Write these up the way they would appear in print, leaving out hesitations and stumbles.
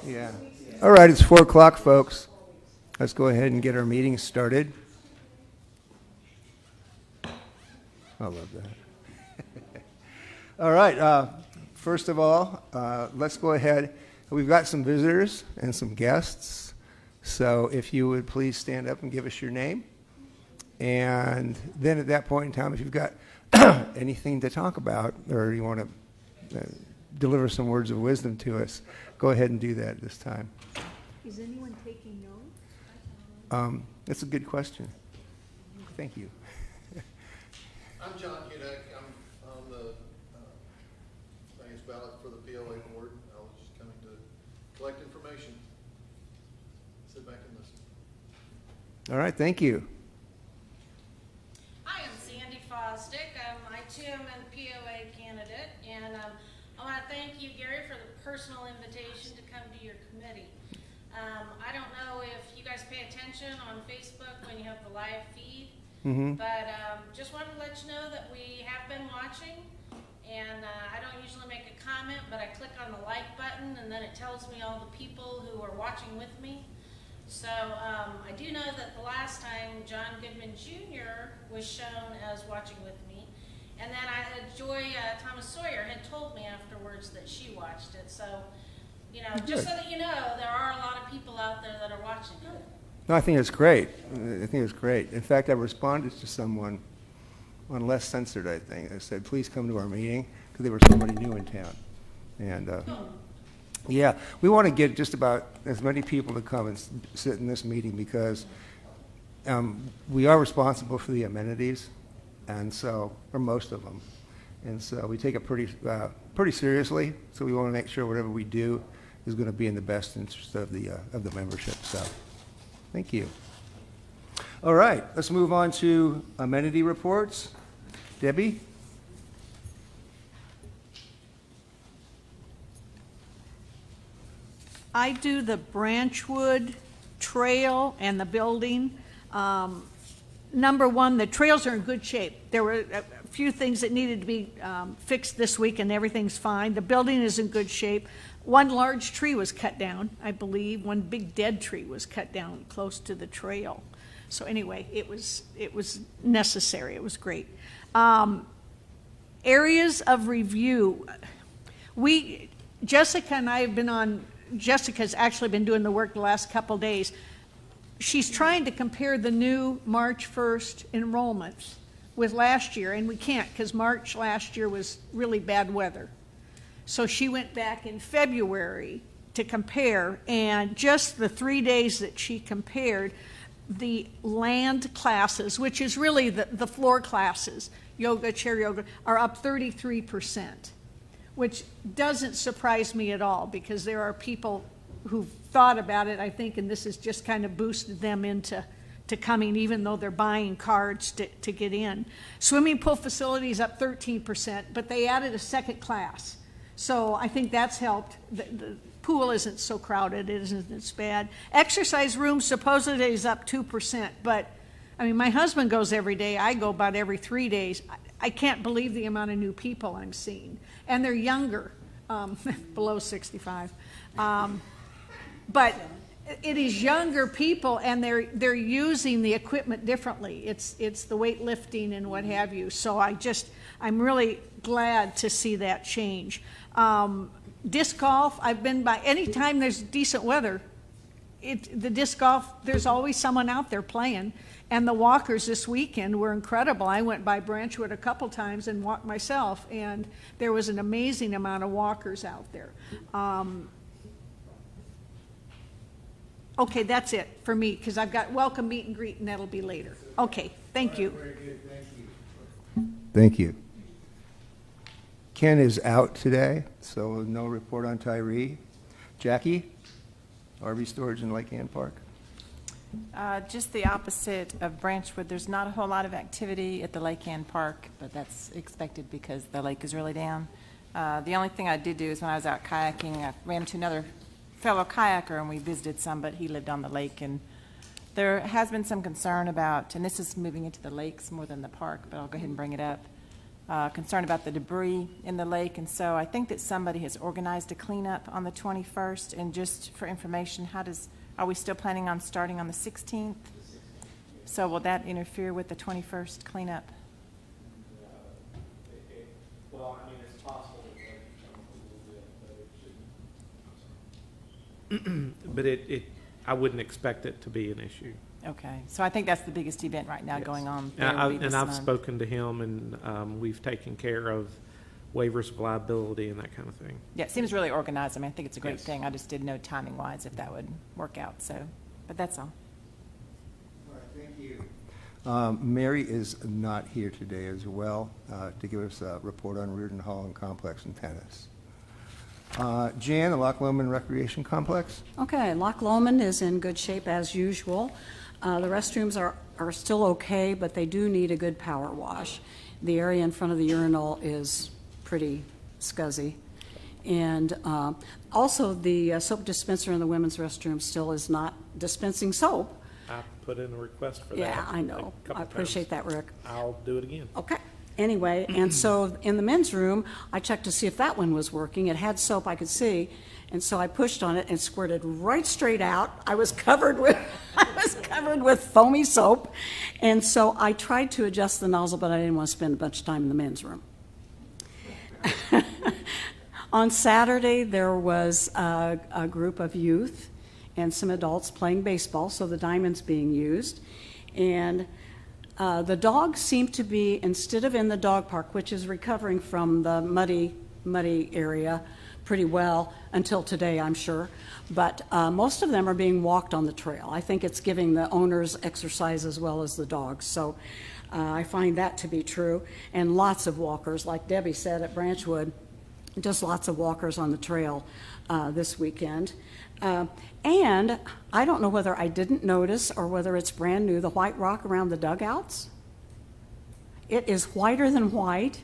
Yeah. All right, it's 4 o'clock, folks. Let's go ahead and get our meeting started. I love that. All right, first of all, let's go ahead. We've got some visitors and some guests. So if you would please stand up and give us your name. And then at that point in time, if you've got anything to talk about or you want to deliver some words of wisdom to us, go ahead and do that at this time. Is anyone taking notes? That's a good question. Thank you. I'm John Hudak. I'm on the finance ballot for the POA board. I was just coming to collect information. Sit back and listen. All right, thank you. Hi, I'm Sandy Fosdick. I too am a POA candidate, and I want to thank you, Gary, for the personal invitation to come to your committee. I don't know if you guys pay attention on Facebook when you have the live feed, but just wanted to let you know that we have been watching, and I don't usually make a comment, but I click on the like button, and then it tells me all the people who are watching with me. So I do know that the last time John Goodman Jr. was shown as watching with me, and then Joy Thomas Sawyer had told me afterwards that she watched it. So, you know, just so that you know, there are a lot of people out there that are watching it. No, I think it's great. I think it's great. In fact, I responded to someone on Less Censored, I think. I said, please come to our meeting, because there was somebody new in town. And yeah, we want to get just about as many people to come and sit in this meeting, because we are responsible for the amenities, and so, or most of them. And so we take it pretty seriously, so we want to make sure whatever we do is going to be in the best interest of the membership. So thank you. All right, let's move on to amenity reports. Debbie? I do the Branchwood Trail and the building. Number one, the trails are in good shape. There were a few things that needed to be fixed this week, and everything's fine. The building is in good shape. One large tree was cut down, I believe. One big dead tree was cut down close to the trail. So anyway, it was necessary. It was great. Areas of review. Jessica and I have been on. Jessica's actually been doing the work the last couple days. She's trying to compare the new March 1st enrollments with last year, and we can't, because March last year was really bad weather. So she went back in February to compare, and just the 3 days that she compared, the land classes, which is really the floor classes, yoga, chair yoga, are up 33%. Which doesn't surprise me at all, because there are people who've thought about it, I think, and this has just kind of boosted them into coming, even though they're buying cards to get in. Swimming pool facilities up 13%, but they added a second class. So I think that's helped. The pool isn't so crowded, it isn't as bad. Exercise rooms supposedly is up 2%, but I mean, my husband goes every day, I go about every 3 days. I can't believe the amount of new people I'm seeing. And they're younger, below 65. But it is younger people, and they're using the equipment differently. It's the weightlifting and what have you. So I'm really glad to see that change. Disc golf, I've been by, anytime there's decent weather, the disc golf, there's always someone out there playing. And the walkers this weekend were incredible. I went by Branchwood a couple times and walked myself, and there was an amazing amount of walkers out there. Okay, that's it for me, because I've got welcome meet and greet, and that'll be later. Okay, thank you. Very good, thank you. Thank you. Ken is out today, so no report on Tyree. Jackie, RV storage in Lake Ann Park. Just the opposite of Branchwood. There's not a whole lot of activity at the Lake Ann Park, but that's expected because the lake is really down. The only thing I did do is when I was out kayaking, I ran into another fellow kayaker and we visited some, but he lived on the lake, and there has been some concern about, and this is moving into the lakes more than the park, but I'll go ahead and bring it up, concerned about the debris in the lake, and so I think that somebody has organized a cleanup on the 21st. And just for information, are we still planning on starting on the 16th? So will that interfere with the 21st cleanup? Well, I mean, it's possible that it could be a little bit, but it I wouldn't expect it to be an issue. Okay, so I think that's the biggest event right now Yes. going on. And, there will be this I've month. spoken to him, and we've taken care of waivers of liability and that kind of thing. Yeah, it seems really organized. I mean, I think it's a great Yes. thing. I just didn't know timing-wise if that would work out, so, but that's all. All right, thank you. Mary is not here today as well to give us a report on Reardon Hall and Complex and tennis. Jan, the Loch Lomond Recreation Complex? Okay, Loch Lomond is in good shape as usual. The restrooms are still okay, but they do need a good power wash. The area in front of the urinal is pretty scuzzy. And also, the soap dispenser in the women's restroom still is not dispensing soap. I put in a request for that. Yeah, I know. a couple I appreciate times. that, Rick. I'll do it again. Okay. Anyway, and so in the men's room, I checked to see if that one was working. It had soap I could see, and so I pushed on it and squirted right straight out. I was covered with foamy soap, and so I tried to adjust the nozzle, but I didn't want to spend a bunch of time in the men's room. On Saturday, there was a group of youth and some adults playing baseball, so the diamond's being used, and the dogs seem to be, instead of in the dog park, which is recovering from the muddy area pretty well until today, I'm sure, but most of them are being walked on the trail. I think it's giving the owners exercise as well as the dogs, so I find that to be true. And lots of walkers, like Debbie said at Branchwood, just lots of walkers on the trail this weekend. And I don't know whether I didn't notice or whether it's brand new, the white rock around the dugouts. It is whiter than white,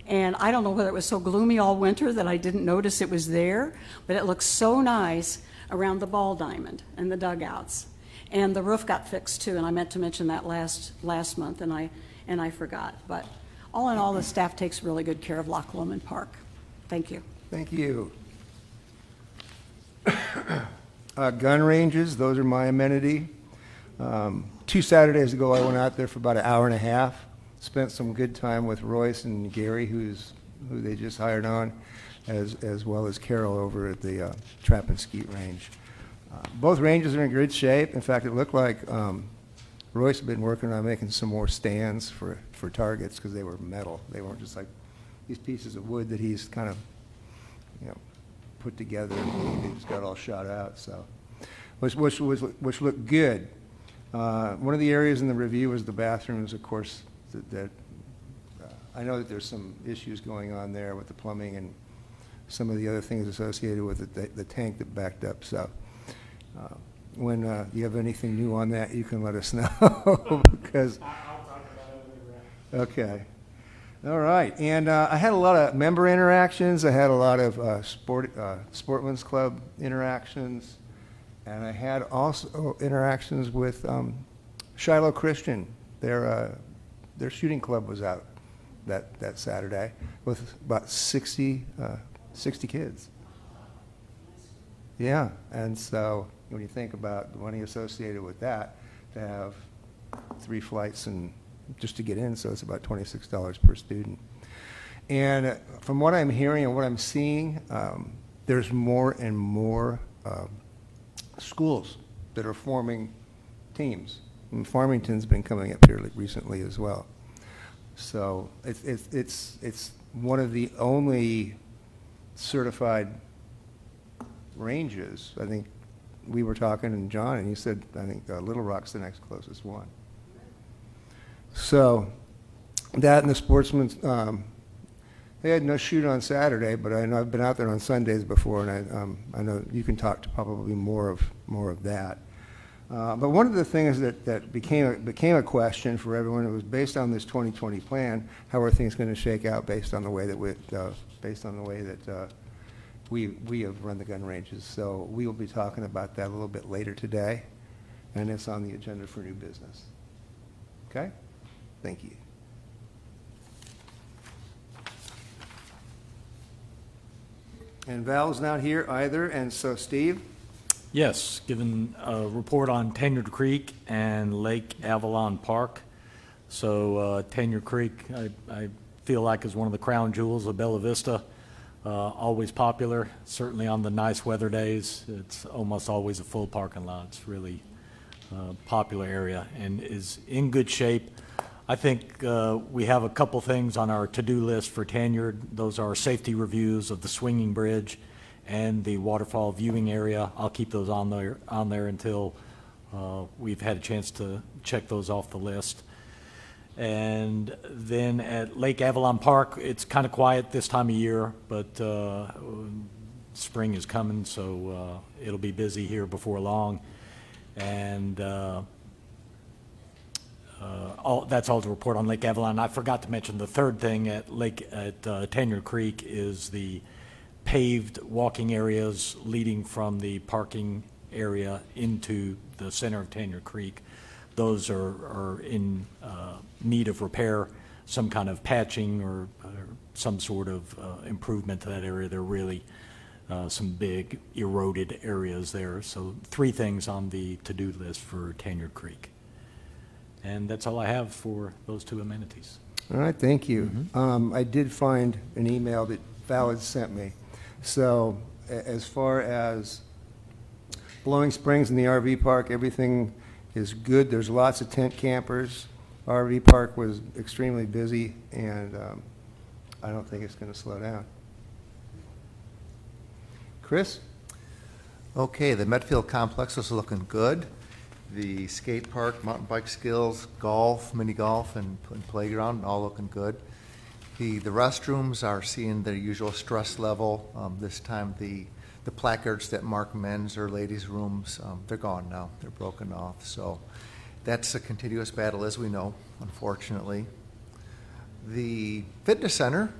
and I don't know whether it was so gloomy all winter that I didn't notice it was there, but it looks so nice around the ball diamond and the dugouts. And the roof got fixed too, and I meant to mention that last month, and I forgot. But all in all, the staff takes really good care of Loch Lomond Park. Thank you. Thank you. Gun ranges, those are my amenity. 2 Saturdays ago, I went out there for about an hour and a half, spent some good time with Royce and Gary, who they just hired on, as well as Carol over at the Trap and Skeet range. Both ranges are in good shape. In fact, it looked like Royce had been working on making some more stands for targets because they were metal. They weren't just like these pieces of wood that he's kind of, put together, and they just got all shot out. So, which looked good. One of the areas in the review was the bathrooms. Of course, that I know that there's some issues going on there with the plumbing and some of the other things associated with the tank that backed up. So, when you have anything new on that, you can let us know because. I'll talk about it when we're out. Okay. All right. And I had a lot of member interactions. I had a lot of Sportsman's Club interactions. And I had also interactions with Shiloh Christian. Their shooting club was out that Saturday with about 60 kids. Yeah. And so when you think about the money associated with that, to have 3 flights and just to get in, so it's about $26 per student. And from what I'm hearing and what I'm seeing, there's more and more schools that are forming teams. And Farmington's been coming up here recently as well. So it's one of the only certified ranges. I think we were talking to John, and he said, I think Little Rock's the next closest one. So that and the Sportsman's, they had no shoot on Saturday, but I know I've been out there on Sundays before, and I know you can talk to probably more of that. But one of the things that became a question for everyone, it was based on this 2020 plan. How are things going to shake out based on the way that we have run the gun ranges? So we will be talking about that a little bit later today, and it's on the agenda for new business. Okay. Thank you. And Val's not here either, and so Steve? Yes, given a report on Tenyard Creek and Lake Avalon Park. So Tenyard Creek, I feel like is one of the crown jewels of Bella Vista. Always popular, certainly on the nice weather days. It's almost always a full parking lot. It's really popular area and is in good shape. I think we have a couple things on our to-do list for Tenyard. Those are safety reviews of the swinging bridge and the waterfall viewing area. I'll keep those on there until we've had a chance to check those off the list. And then at Lake Avalon Park, it's kind of quiet this time of year, but spring is coming, so it'll be busy here before long. And that's all to report on Lake Avalon. I forgot to mention the third thing at Tenyard Creek is the paved walking areas leading from the parking area into the center of Tenyard Creek. Those are in need of repair, some kind of patching or some sort of improvement to that area. There are really some big eroded areas there. So 3 things on the to-do list for Tenyard Creek. And that's all I have for those 2 amenities. All right, thank you. I did find an email that Val had sent me. So as far as Blowing Springs and the RV park, everything is good. There's lots of tent campers. RV park was extremely busy, and I don't think it's going to slow down. Chris? Okay, the Medfield Complex is looking good. The skate park, mountain bike skills, golf, mini golf, and playground, all looking good. The restrooms are seeing their usual stress level. This time the placards that mark men's or ladies' rooms, they're gone now. They're broken off. So that's a continuous battle, as we know, unfortunately. The fitness center,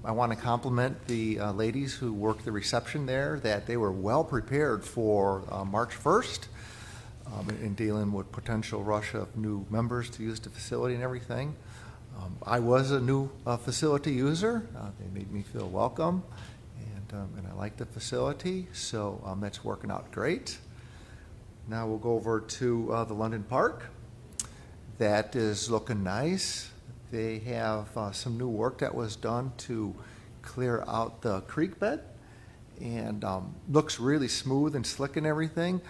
I want to compliment the ladies who worked the reception there, that they were well prepared for March 1st in dealing with potential rush of new members to use the facility and everything. I was a new facility user. They made me feel welcome, and I like the facility, so that's working out great. Now we'll go over to the London Park. That is looking nice. They have some new work that was done to clear out the creek bed, and looks really smooth and slick and everything.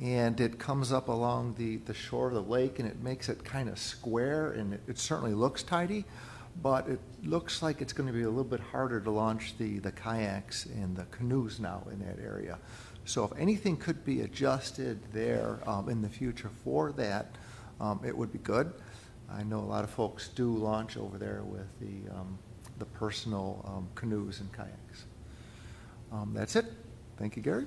And it comes up along the shore of the lake, and it makes it kind of square, and it certainly looks tidy, but it looks like it's going to be a little bit harder to launch the kayaks and the canoes now in that area. So if anything could be adjusted there in the future for that, it would be good. I know a lot of folks do launch over there with the personal canoes and kayaks. That's it. Thank you, Gary.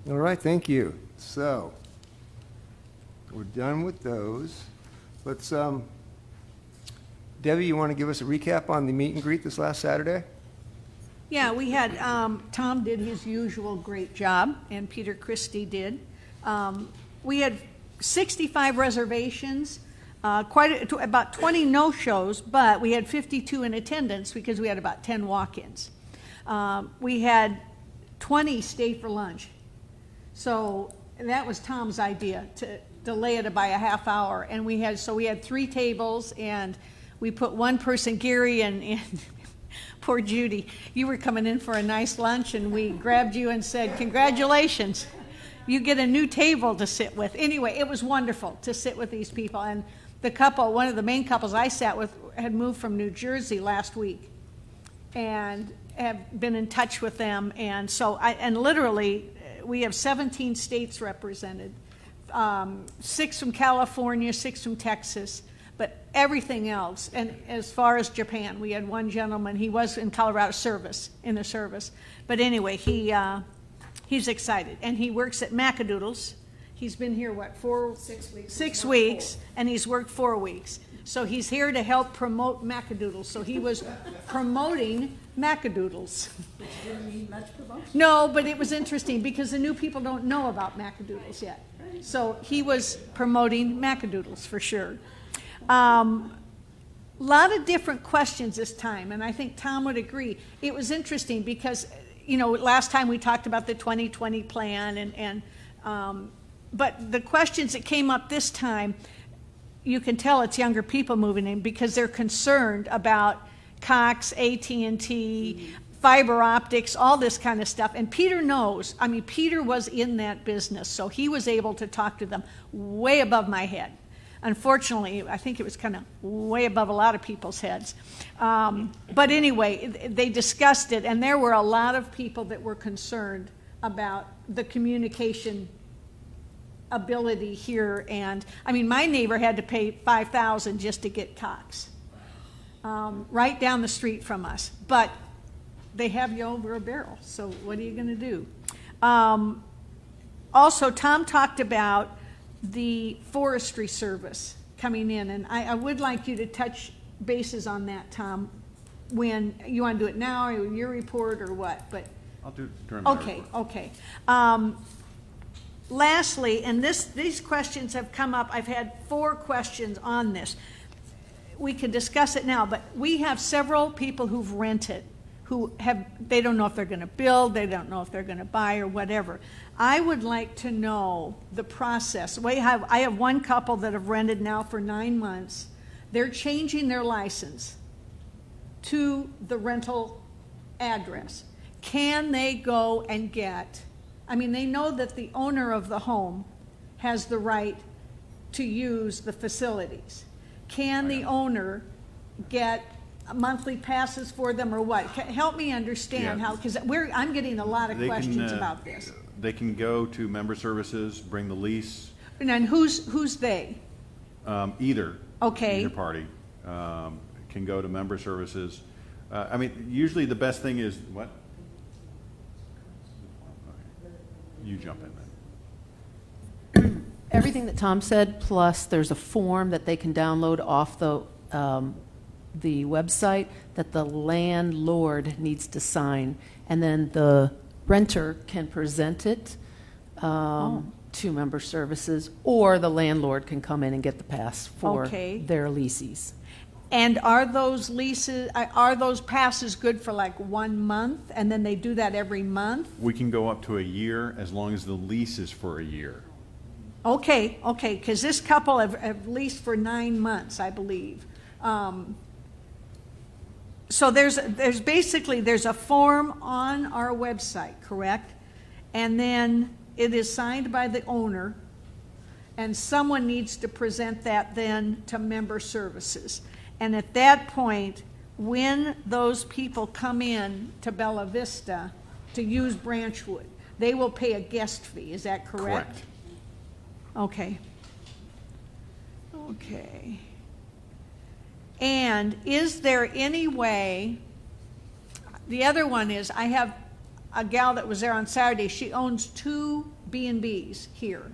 All right, thank you. So we're done with those. Let's, Debbie, you want to give us a recap on the meet and greet this last Saturday? Yeah, we had, Tom did his usual great job, and Peter Christie did. We had 65 reservations, about 20 no-shows, but we had 52 in attendance because we had about 10 walk-ins. We had 20 stay for lunch. So that was Tom's idea, to delay it by a half hour. And we had 3 tables, and we put one person, Gary, and poor Judy, you were coming in for a nice lunch, and we grabbed you and said, congratulations, you get a new table to sit with. Anyway, it was wonderful to sit with these people. And the couple, one of the main couples I sat with, had moved from New Jersey last week and have been in touch with them. And so, literally, we have 17 states represented, 6 from California, 6 from Texas, but everything else. And as far as Japan, we had one gentleman, he was in Colorado in the service. But anyway, he's excited. And he works at Macadoodles. He's been here, 6 weeks? 6 weeks, and he's worked 4 weeks. So he's here to help promote Macadoodles. So he was promoting Macadoodles. Didn't need much promotion. No, but it was interesting because the new people don't know about Macadoodles yet. So he was promoting Macadoodles for sure. Lot of different questions this time, and I think Tom would agree. It was interesting because, you know, last time we talked about the 2020 plan but the questions that came up this time, you can tell it's younger people moving in because they're concerned about Cox, AT&T, fiber optics, all this kind of stuff. And Peter knows, I mean, Peter was in that business, so he was able to talk to them way above my head. Unfortunately, I think it was kind of way above a lot of people's heads. But anyway, they discussed it, and there were a lot of people that were concerned about the communication ability here. And I mean, my neighbor had to pay $5,000 just to get Cox, right down the street from us. But they have you over a barrel, so what are you going to do? Also, Tom talked about the Forestry Service coming in, and I would like you to touch bases on that, Tom, when you want to do it now, or your report, or what, but. I'll do it during my Okay, report. okay. Lastly, and these questions have come up, I've had 4 questions on this. We could discuss it now, but we have several people who've rented, they don't know if they're going to build, they don't know if they're going to buy or whatever. I would like to know the process. I have one couple that have rented now for 9 months. They're changing their license to the rental address. Can they go and get, I mean, they know that the owner of the home has the right to use the facilities. Can the owner get monthly passes for them or what? Help me understand Yeah. how, because I'm getting a lot of They can, questions about this. They can go to member services, bring the lease, And then who's they? either. Okay. Either party can go to member services. I mean, usually the best thing is, what? You jump in then. Everything that Tom said, plus there's a form that they can download off the website that the landlord needs to sign, and then the renter can present it to member services, or the landlord can come in and get the pass for Okay. their leases. And are those passes good for like 1 month, and then they do that every month? We can go up to a year as long as the lease is for a year. Okay, because this couple have leased for 9 months, I believe. So there's a form on our website, correct? And then it is signed by the owner, and someone needs to present that then to member services. And at that point, when those people come in to Bella Vista to use Branchwood, they will pay a guest fee, is that correct? Correct. Okay. Okay. And is there any way, the other one is, I have a gal that was there on Saturday, she owns 2 B&Bs here.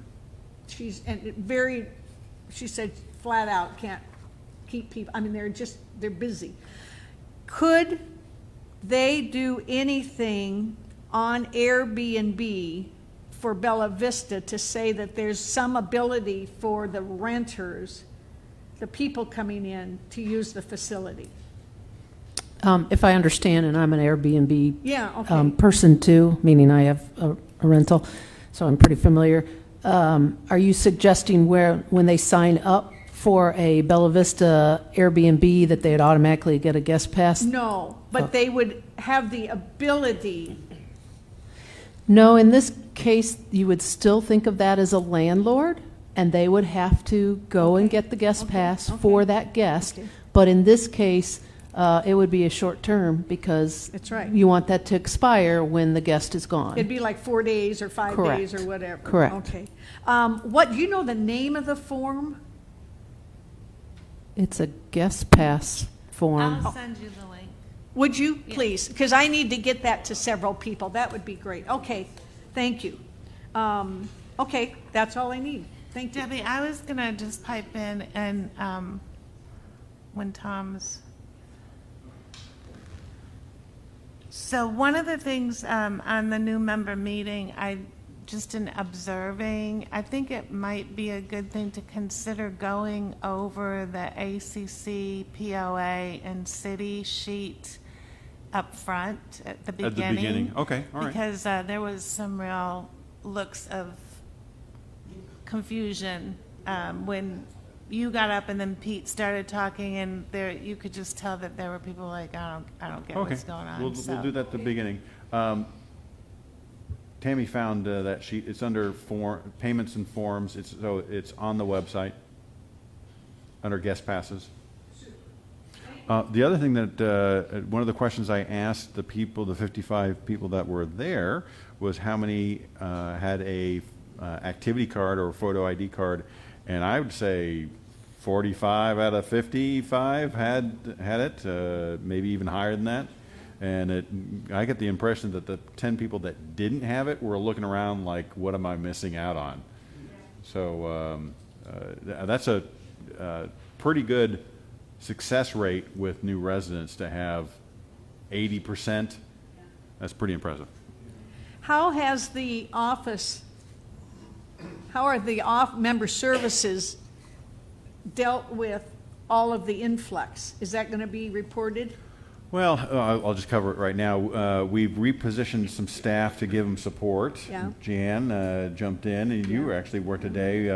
She said flat out can't keep people, I mean, they're busy. Could they do anything on Airbnb for Bella Vista to say that there's some ability for the renters, the people coming in, to use the facility? If I understand, and I'm an Airbnb Yeah, okay. person too, meaning I have a rental, so I'm pretty familiar. Are you suggesting when they sign up for a Bella Vista Airbnb that they'd automatically get a guest pass? No, but they would have the ability. No, in this case, you would still think of that as a landlord, and they would have to go and get the guest pass for that guest. Okay. But in this case, it would be a short term because That's right. you want that to expire when the guest is gone. It'd be like 4 days or 5 Correct. days or whatever. Correct. Okay. What, do you know the name of the form? It's a guest pass form. I'll send you the link. Would you, please? Because I need to get that to several people. That would be great. Okay, thank you. Okay, that's all I need. Thank you. Debbie, I was gonna just pipe in and, when Tom's. So one of the things, on the new member meeting, just in observing, I think it might be a good thing to consider going over the ACC, POA, and city sheet up front at the At the beginning, okay, all right. Because there was some real looks of confusion when you got up and then Pete started talking, and there you could just tell that there were people like, I don't get Okay, what's going on. we'll so. do that at the beginning. Tammy found that sheet, it's under payments and forms, it's on the website, under guest passes. The other thing that, one of the questions I asked the 55 people that were there was how many had a activity card or photo ID card, and I would say 45 out of 55 had it, maybe even higher than that. And I get the impression that the 10 people that didn't have it were looking around like, what am I missing out on? So that's a pretty good success rate with new residents to have 80%. That's pretty impressive. How are the member services dealt with all of the influx? Is that going to be reported? Well, I'll just cover it right now. We've repositioned some staff to give them support. Yeah. Jan jumped in, and you actually worked today.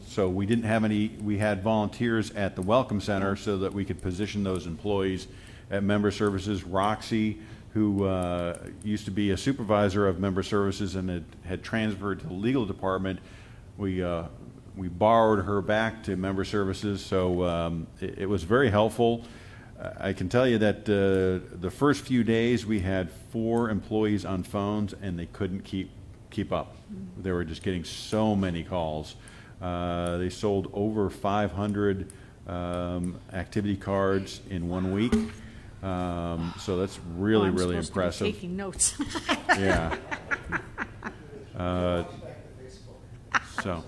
So we didn't have any, we had volunteers at the Welcome Center so that we could position those employees at member services. Roxy, who used to be a supervisor of member services and had transferred to the legal department, we borrowed her back to member services, so it was very helpful. I can tell you that the first few days we had 4 employees on phones, and they couldn't keep up. They were just getting so many calls. They sold over 500 activity cards in 1 week. So that's really, really impressive. I'm taking notes. Yeah. So,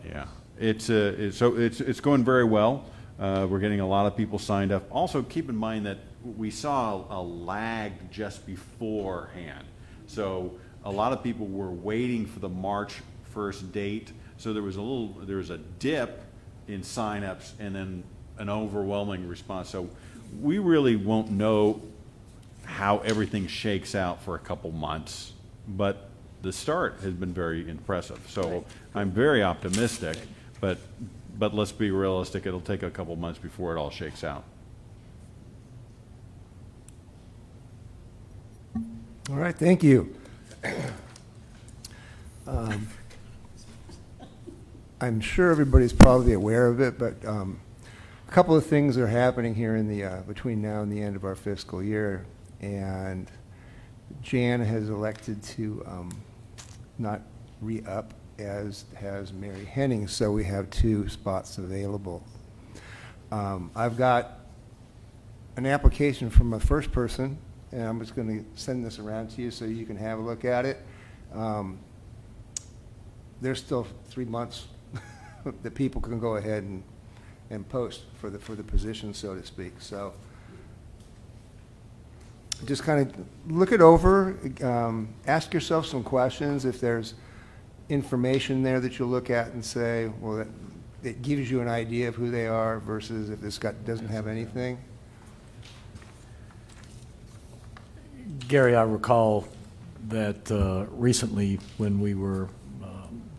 yeah, it's going very well. We're getting a lot of people signed up. Also, keep in mind that we saw a lag just beforehand. So a lot of people were waiting for the March 1st date. So there was a dip in signups and then an overwhelming response. So we really won't know how everything shakes out for a couple months, but the start has been very impressive. So I'm very optimistic, but let's be realistic, it'll take a couple months before it all shakes out. All right, thank you. I'm sure everybody's probably aware of it, but a couple of things are happening here in the between now and the end of our fiscal year, and Jan has elected to not re-up, as has Mary Henning, so we have 2 spots available. I've got an application from a first person, and I'm just going to send this around to you so you can have a look at it. There's still 3 months that people can go ahead and post for the position, so to speak. So just kind of look it over, ask yourself some questions. If there's information there that you'll look at and say, well, it gives you an idea of who they are versus if this guy doesn't have anything. Gary, I recall that recently when we were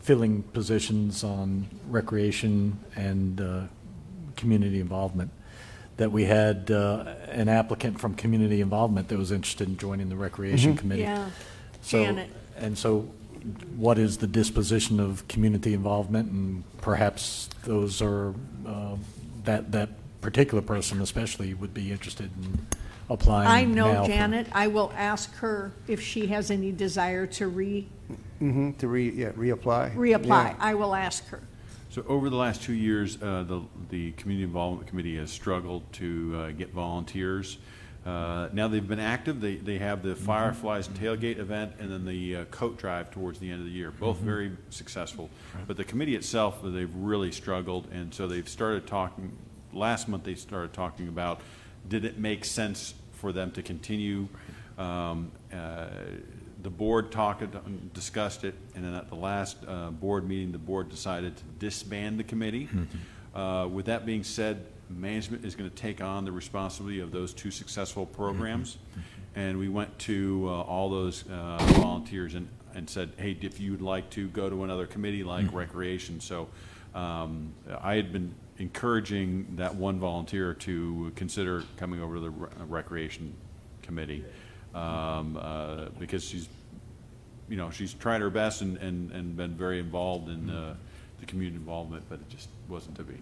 filling positions on recreation and community involvement, that we had an applicant from community involvement that was interested in joining the recreation committee. Yeah, So, Janet. and so what is the disposition of community involvement? And perhaps those are, that particular person especially would be interested in applying I know now for- Janet. I will ask her if she has any desire to To reapply. reapply. Yeah. I will ask her. So over the last 2 years, the Community Involvement Committee has struggled to get volunteers. Now they've been active. They have the Fireflies tailgate event and then the coat drive towards the end of the year, both very successful. But the committee itself, they've really struggled, and so they've started talking, last month they started talking about, did it make sense for them to continue? The board discussed it, and then at the last board meeting, the board decided to disband the committee. With that being said, management is going to take on the responsibility of those 2 successful programs, and we went to all those volunteers and said, hey, if you'd like to go to another committee like recreation. So I had been encouraging that one volunteer to consider coming over to the recreation committee because she's tried her best and been very involved in the community involvement, but it just wasn't to be.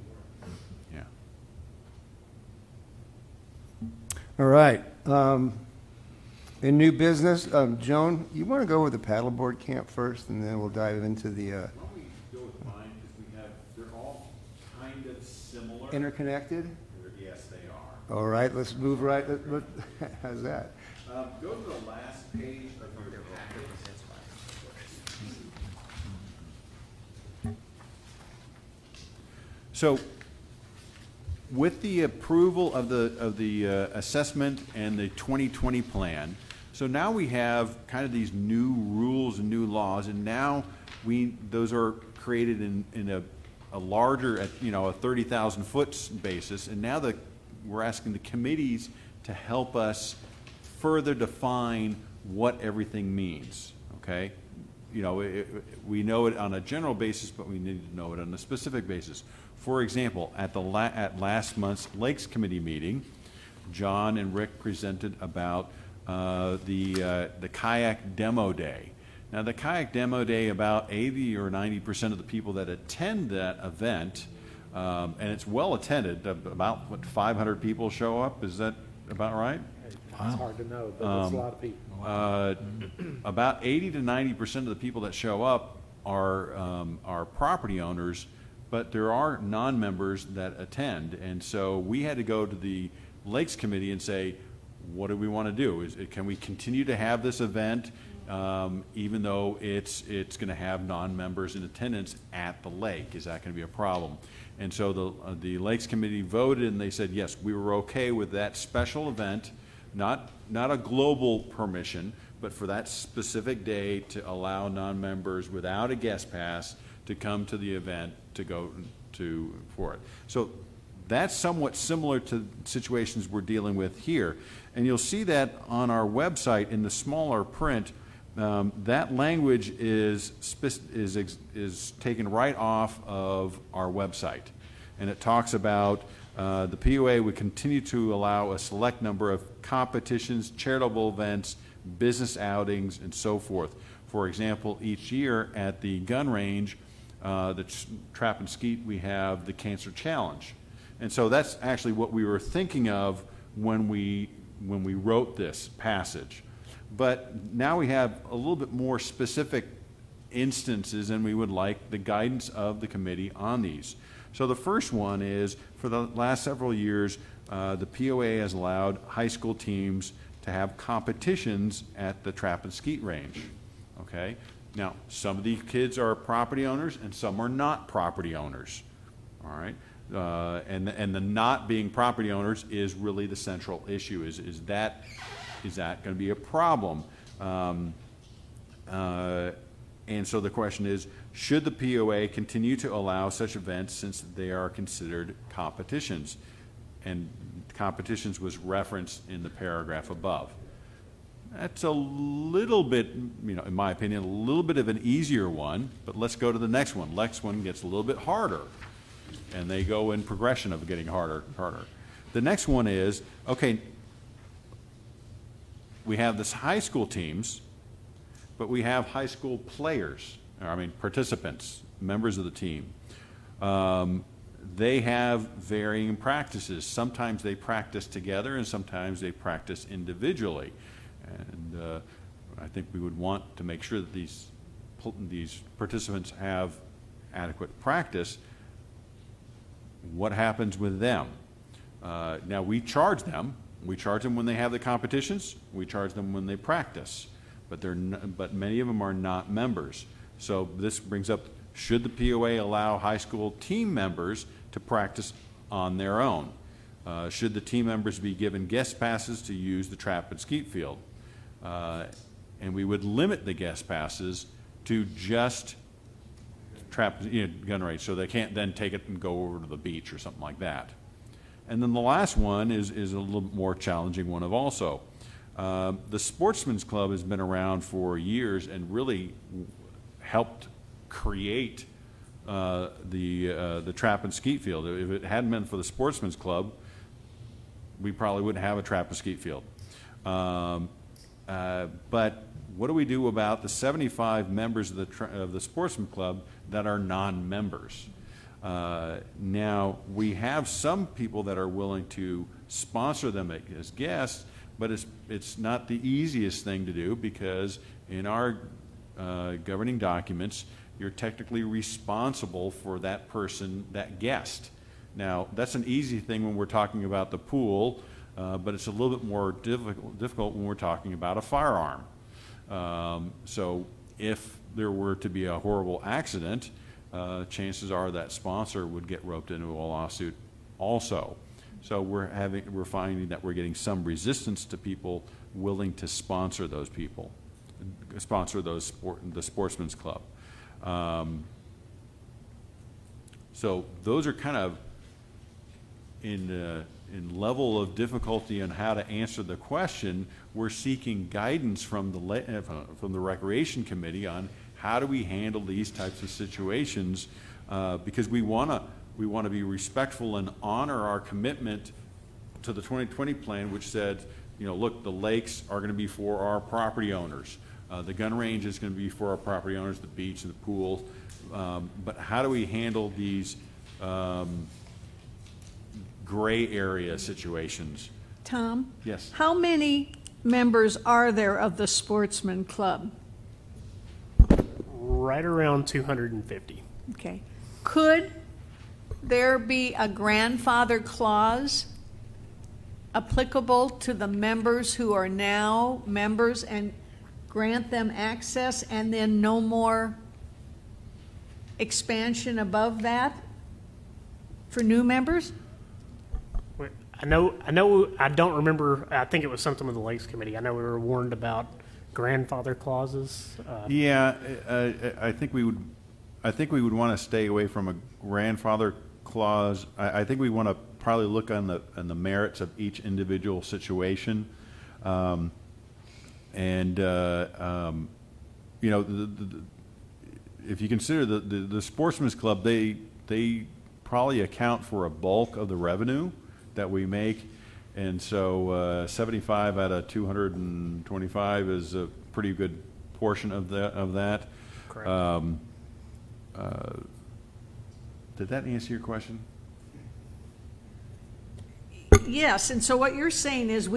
Yeah. All right. In new business, Joan, you want to go with the paddleboard camp first, and then we'll dive into the Why don't we go with mine, because they're all kind of similar. interconnected? Yes, they are. All right, let's move right. How's that? Go to the last page of your packet. So, with the approval of the assessment and the 2020 plan, so now we have kind of these new rules and new laws, and now those are created in a larger, a 30,000 foot basis, and now we're asking the committees to help us further define what everything means. Okay, we know it on a general basis, but we need to know it on a specific basis. For example, at last month's Lakes Committee meeting, John and Rick presented about the kayak demo day. Now, the kayak demo day, about 80 or 90% of the people that attend that event, and it's well attended, about 500 people show up. Is that about right? It's hard to know, but it's a lot of people. About 80 to 90% of the people that show up are property owners, but there are non-members that attend, and so we had to go to the Lakes Committee and say, what do we want to do? Can we continue to have this event even though it's going to have non-members in attendance at the lake? Is that going to be a problem? And so the Lakes Committee voted, and they said, yes, we were okay with that special event, not a global permission, but for that specific day to allow non-members without a guest pass to come to the event to go for it. So that's somewhat similar to situations we're dealing with here. And you'll see that on our website in the smaller print. That language is taken right off of our website. And it talks about the POA would continue to allow a select number of competitions, charitable events, business outings, and so forth. For example, each year at the gun range, the Trap and Skeet, we have the Cancer Challenge. And so that's actually what we were thinking of when we wrote this passage. But now we have a little bit more specific instances, and we would like the guidance of the committee on these. So the first one is, for the last several years, the POA has allowed high school teams to have competitions at the Trap and Skeet range. Okay? Now, some of these kids are property owners, and some are not property owners. All right? And the not being property owners is really the central issue. Is that going to be a problem? And so the question is, should the POA continue to allow such events since they are considered competitions? And competitions was referenced in the paragraph above. That's a little bit, in my opinion, a little bit of an easier one, but let's go to the next one. Next one gets a little bit harder, and they go in progression of getting harder. The next one is, okay, we have this high school teams, but we have high school players, participants, members of the team. They have varying practices. Sometimes they practice together, and sometimes they practice individually. And I think we would want to make sure that these participants have adequate practice. What happens with them? Now, we charge them. We charge them when they have the competitions. We charge them when they practice. But many of them are not members. So this brings up, should the POA allow high school team members to practice on their own? Should the team members be given guest passes to use the Trap and Skeet field? And we would limit the guest passes to just gun range, so they can't then take it and go over to the beach or something like that. And then the last one is a little more challenging one of also. The Sportsman's Club has been around for years and really helped create the trap and skeet field. If it hadn't been for the Sportsman's Club, we probably wouldn't have a trap and skeet field. But what do we do about the 75 members of the Sportsman Club that are non-members? Now, we have some people that are willing to sponsor them as guests, but it's not the easiest thing to do, because in our governing documents, you're technically responsible for that person, that guest. Now, that's an easy thing when we're talking about the pool, but it's a little bit more difficult when we're talking about a firearm. So if there were to be a horrible accident, chances are that sponsor would get roped into a lawsuit also. So we're finding that we're getting some resistance to people willing to sponsor those people, sponsor the Sportsman's Club. So those are kind of in level of difficulty on how to answer the question. We're seeking guidance from the Recreation Committee on how do we handle these types of situations, because we want to be respectful and honor our commitment to the 2020 plan, which said, look, the lakes are going to be for our property owners. The gun range is going to be for our property owners, the beach and the pool. But how do we handle these gray area situations? Tom? Yes. How many members are there of the Sportsman Club? Right around 250. Okay. Could there be a grandfather clause applicable to the members who are now members and grant them access, and then no more expansion above that for new members? I don't remember. I think it was something with the Lakes Committee. I know we were warned about grandfather clauses. Yeah, I think we would want to stay away from a grandfather clause. I think we want to probably look on the merits of each individual situation. If you consider the Sportsman's Club, they probably account for a bulk of the revenue that we make, and so 75 out of 225 is a pretty good portion of that. Correct. Did that answer your question? Yes, and so what you're saying is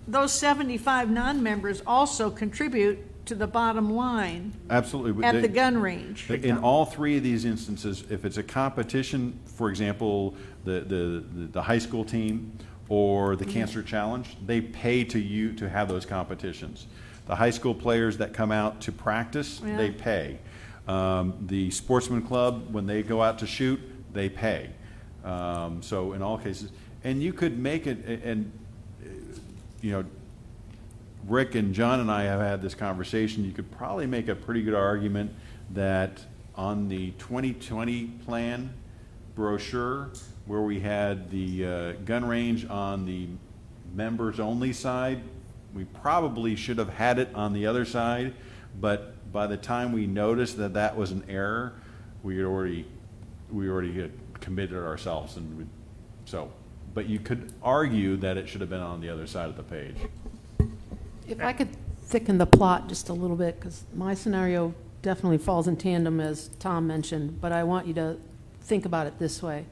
those 75 non-members also contribute to the bottom line. Absolutely. At the gun range. In all three of these instances, if it's a competition, for example, the high school team or the Cancer Challenge, they pay to have those competitions. The high school players that come out to practice, they pay. The Sportsman Club, when they go out to shoot, they pay. So in all cases, and you could make it, and Rick and John and I have had this conversation. You could probably make a pretty good argument that on the 2020 plan brochure, where we had the gun range on the members only side, we probably should have had it on the other side, but by the time we noticed that was an error, we already had committed ourselves, and but you could argue that it should have been on the other side of the page. If I could thicken the plot just a little bit, because my scenario definitely falls in tandem, as Tom mentioned, but I want you to think about it this way,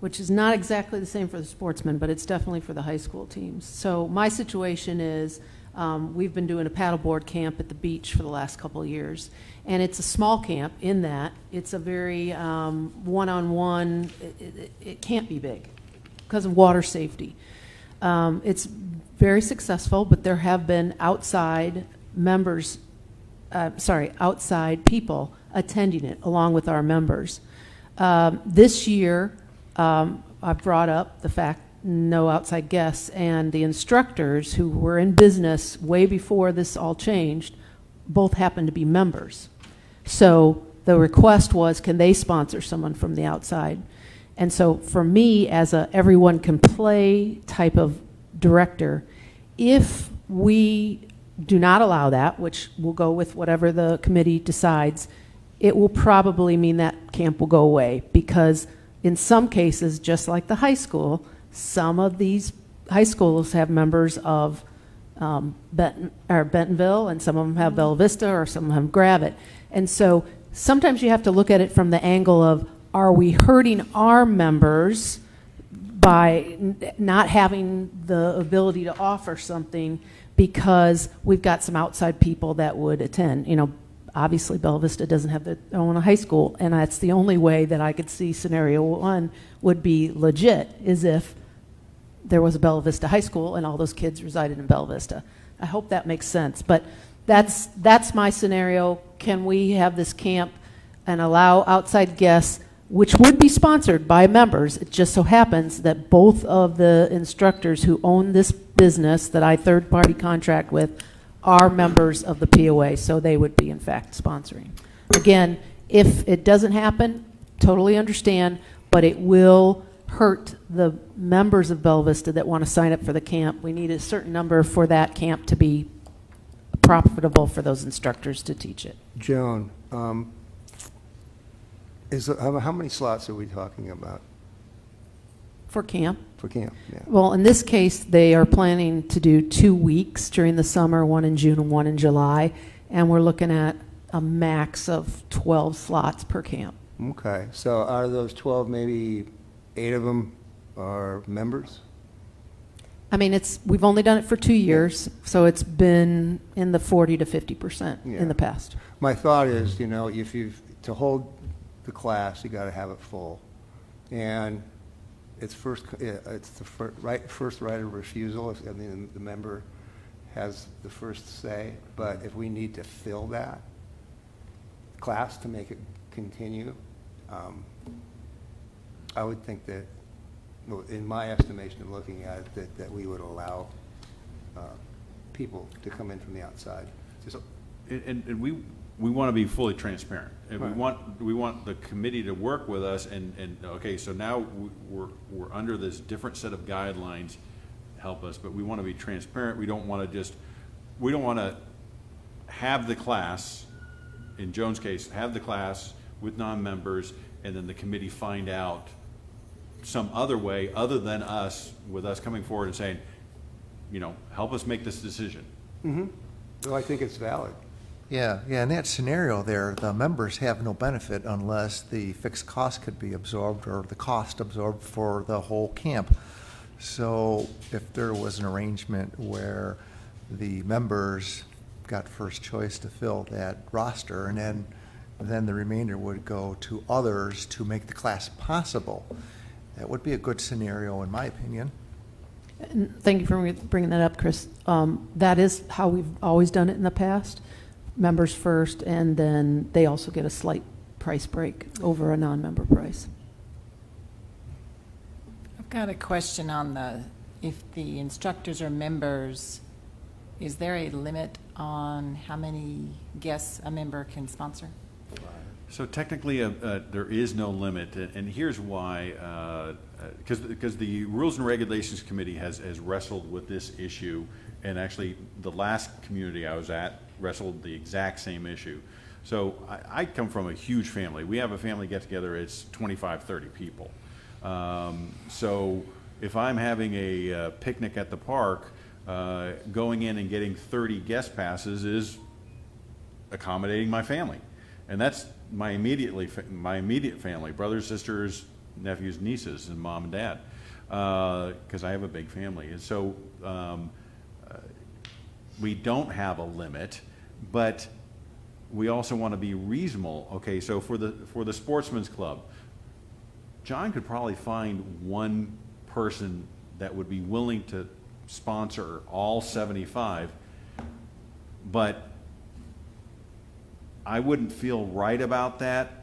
which is not exactly the same for the sportsmen, but it's definitely for the high school teams. So my situation is we've been doing a paddleboard camp at the beach for the last couple of years, and it's a small camp in that it's a very one-on-one, it can't be big because of water safety. It's very successful, but there have been outside people attending it along with our members. This year, I've brought up the fact no outside guests, and the instructors who were in business way before this all changed both happen to be members. So the request was, can they sponsor someone from the outside? And so for me, as a everyone can play type of director, if we do not allow that, which will go with whatever the committee decides, it will probably mean that camp will go away, because in some cases, just like the high school, some of these high schools have members of Bentonville, and some of them have Bella Vista, or some of them have Gravette. And so sometimes you have to look at it from the angle of, are we hurting our members by not having the ability to offer something because we've got some outside people that would attend? You know, obviously Bella Vista doesn't have their own high school, and that's the only way that I could see scenario one would be legit, is if there was a Bella Vista high school and all those kids resided in Bella Vista. I hope that makes sense, but that's my scenario. Can we have this camp and allow outside guests, which would be sponsored by members? It just so happens that both of the instructors who own this business that I third-party contract with are members of the POA, so they would be, in fact, sponsoring. Again, if it doesn't happen, totally understand, but it will hurt the members of Bella Vista that want to sign up for the camp. We need a certain number for that camp to be profitable for those instructors to teach it. Joan, how many slots are we talking about For camp? for camp? Yeah. Well, in this case, they are planning to do 2 weeks during the summer, one in June and one in July, and we're looking at a max of 12 slots per camp. Okay, so out of those 12, maybe 8 of them are members? I mean, we've only done it for 2 years, so it's been in the 40 to 50% Yeah. in the past. My thought is, you know, to hold the class, you got to have it full. And it's the first right of refusal. I mean, the member has the first say, but if we need to fill that class to make it continue, I would think that, in my estimation of looking at it, that we would allow people to come in from the outside. So, and we want to be fully transparent, and Right. we want the committee to work with us. And okay, so now we're under this different set of guidelines. Help us, but we want to be transparent. We don't want to have the class. In Joan's case, have the class with non-members, and then the committee find out some other way other than us, with us coming forward and saying, you know, help us make this decision. Mm-hmm. Well, I think it's valid. Yeah, in that scenario there, the members have no benefit unless the fixed cost could be absorbed or the cost absorbed for the whole camp. So if there was an arrangement where the members got first choice to fill that roster, and then the remainder would go to others to make the class possible, that would be a good scenario in my opinion. And thank you for bringing that up, Chris. That is how we've always done it in the past. Members first, and then they also get a slight price break over a non-member price. I've got a question on if the instructors are members, is there a limit on how many guests a member can sponsor? So technically, there is no limit, and here's why. Because the Rules and Regulations Committee has wrestled with this issue, and actually the last community I was at wrestled the exact same issue. So I come from a huge family. We have a family get-together, it's 25, 30 people. So if I'm having a picnic at the park, going in and getting 30 guest passes is accommodating my family. And that's my immediate family, brothers, sisters, nephews, nieces, and mom and dad, because I have a big family. And so we don't have a limit, but we also want to be reasonable. Okay, so for the Sportsman's Club, John could probably find one person that would be willing to sponsor all 75, but I wouldn't feel right about that,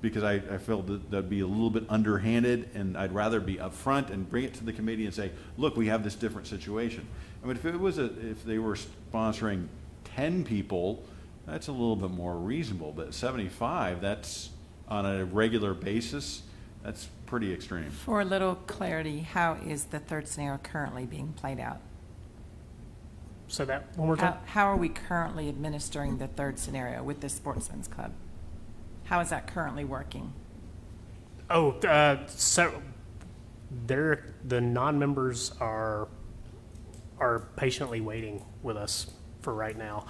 because I feel that'd be a little bit underhanded, and I'd rather be upfront and bring it to the committee and say, look, we have this different situation. I mean, if they were sponsoring 10 people, that's a little bit more reasonable, but 75, that's on a regular basis, that's pretty extreme. For a little clarity, how is the third scenario currently being played out? So that one more time. How are we currently administering the third scenario with the Sportsman's Club? How is that currently working? Oh, so the non-members are patiently waiting with us for right now.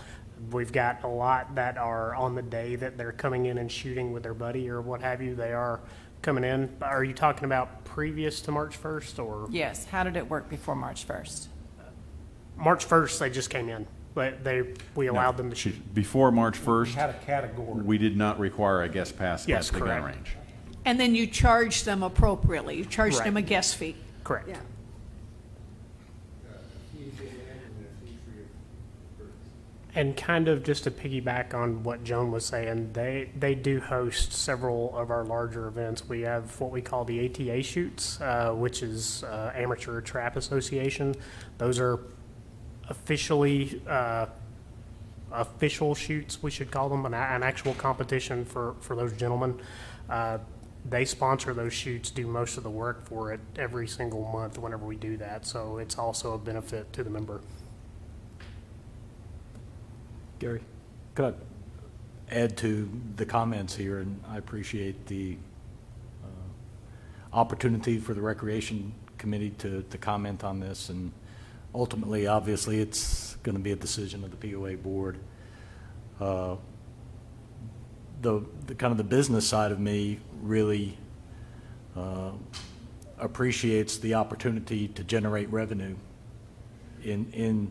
We've got a lot that are on the day that they're coming in and shooting with their buddy or what have you. They are coming in. Are you talking about previous to March 1st or? Yes, how did it work before March 1st? March 1st, they just came in, but we allowed them to shoot. Before March 1st, Had a category. we did not require a guest pass Yes, at the gun correct. range. And then you charge them appropriately. You charge Right. them a guest fee. Correct. Yeah. And kind of just to piggyback on what Joan was saying, they do host several of our larger events. We have what we call the ATA shoots, which is Amateur Trap Association. Those are officially official shoots, we should call them, an actual competition for those gentlemen. They sponsor those shoots, do most of the work for it every single month whenever we do that. So it's also a benefit to the member. Gary, could I add to the comments here, and I appreciate the opportunity for the Recreation Committee to comment on this, and ultimately, obviously, it's going to be a decision of the POA board. The kind of the business side of me really appreciates the opportunity to generate revenue, in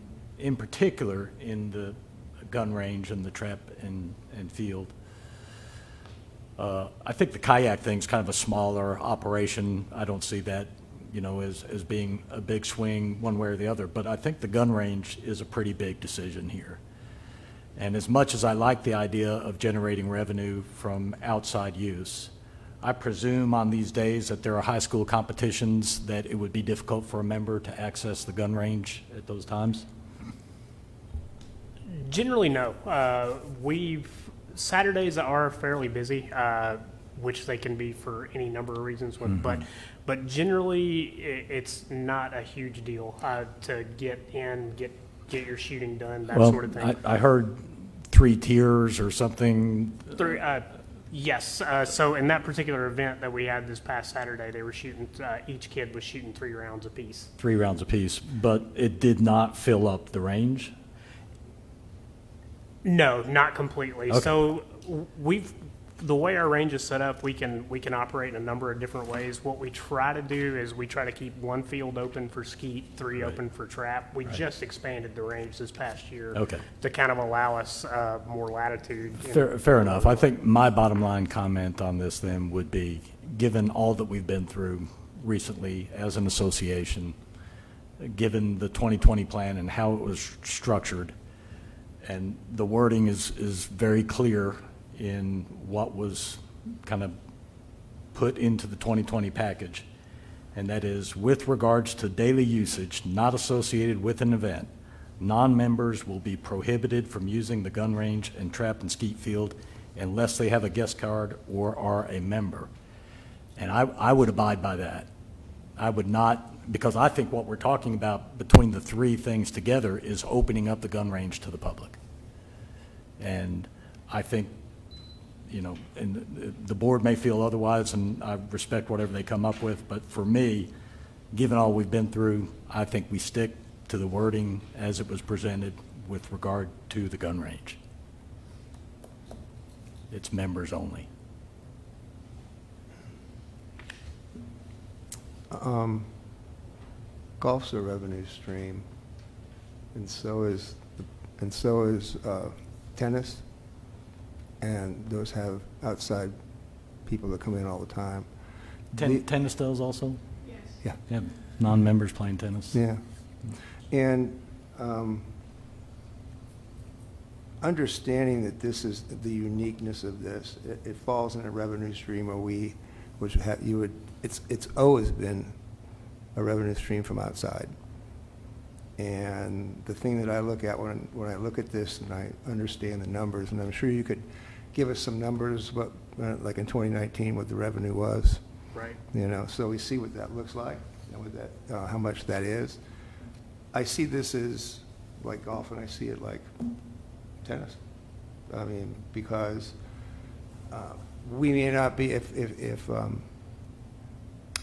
particular in the gun range and the trap and field. I think the kayak thing's kind of a smaller operation. I don't see that, as being a big swing one way or the other. But I think the gun range is a pretty big decision here. And as much as I like the idea of generating revenue from outside use, I presume on these days that there are high school competitions that it would be difficult for a member to access the gun range at those times. Generally, no. Saturdays are fairly busy, which they can be for any number of reasons. But generally, it's not a huge deal to get in, get your shooting done, that sort of thing. I heard 3 tiers or something. Yes. So in that particular event that we had this past Saturday, they were shooting. Each kid was shooting 3 rounds apiece. 3 rounds apiece, but it did not fill up the range. No, not completely. Okay. So the way our range is set up, we can operate in a number of different ways. What we try to do is we try to keep 1 field open for skeet, 3 open for trap. We just expanded the range this past year to kind of allow us more latitude. Fair enough. I think my bottom line comment on this then would be, given all that we've been through recently as an association, given the 2020 plan and how it was structured, and the wording is very clear in what was kind of put into the 2020 package, and that is, with regards to daily usage not associated with an event, non-members will be prohibited from using the gun range and trap and skeet field unless they have a guest card or are a member. And I would abide by that. I would not, because I think what we're talking about between the 3 things together is opening up the gun range to the public. And I think, and the board may feel otherwise, and I respect whatever they come up with, but for me, given all we've been through, I think we stick to the wording as it was presented with regard to the gun range. It's members only. Golf's a revenue stream, and so is tennis, and those have outside people that come in all the time. Tennis does also? Yeah. Yeah, non-members playing tennis. Yeah. And understanding that this is the uniqueness of this, it falls in a revenue stream it's always been a revenue stream from outside. And the thing that I look at when I look at this and I understand the numbers, and I'm sure you could give us some numbers, like in 2019, what the revenue was. Right. So we see what that looks like, how much that is. I see this as like golf and I see it like tennis. I mean, because we may not be, if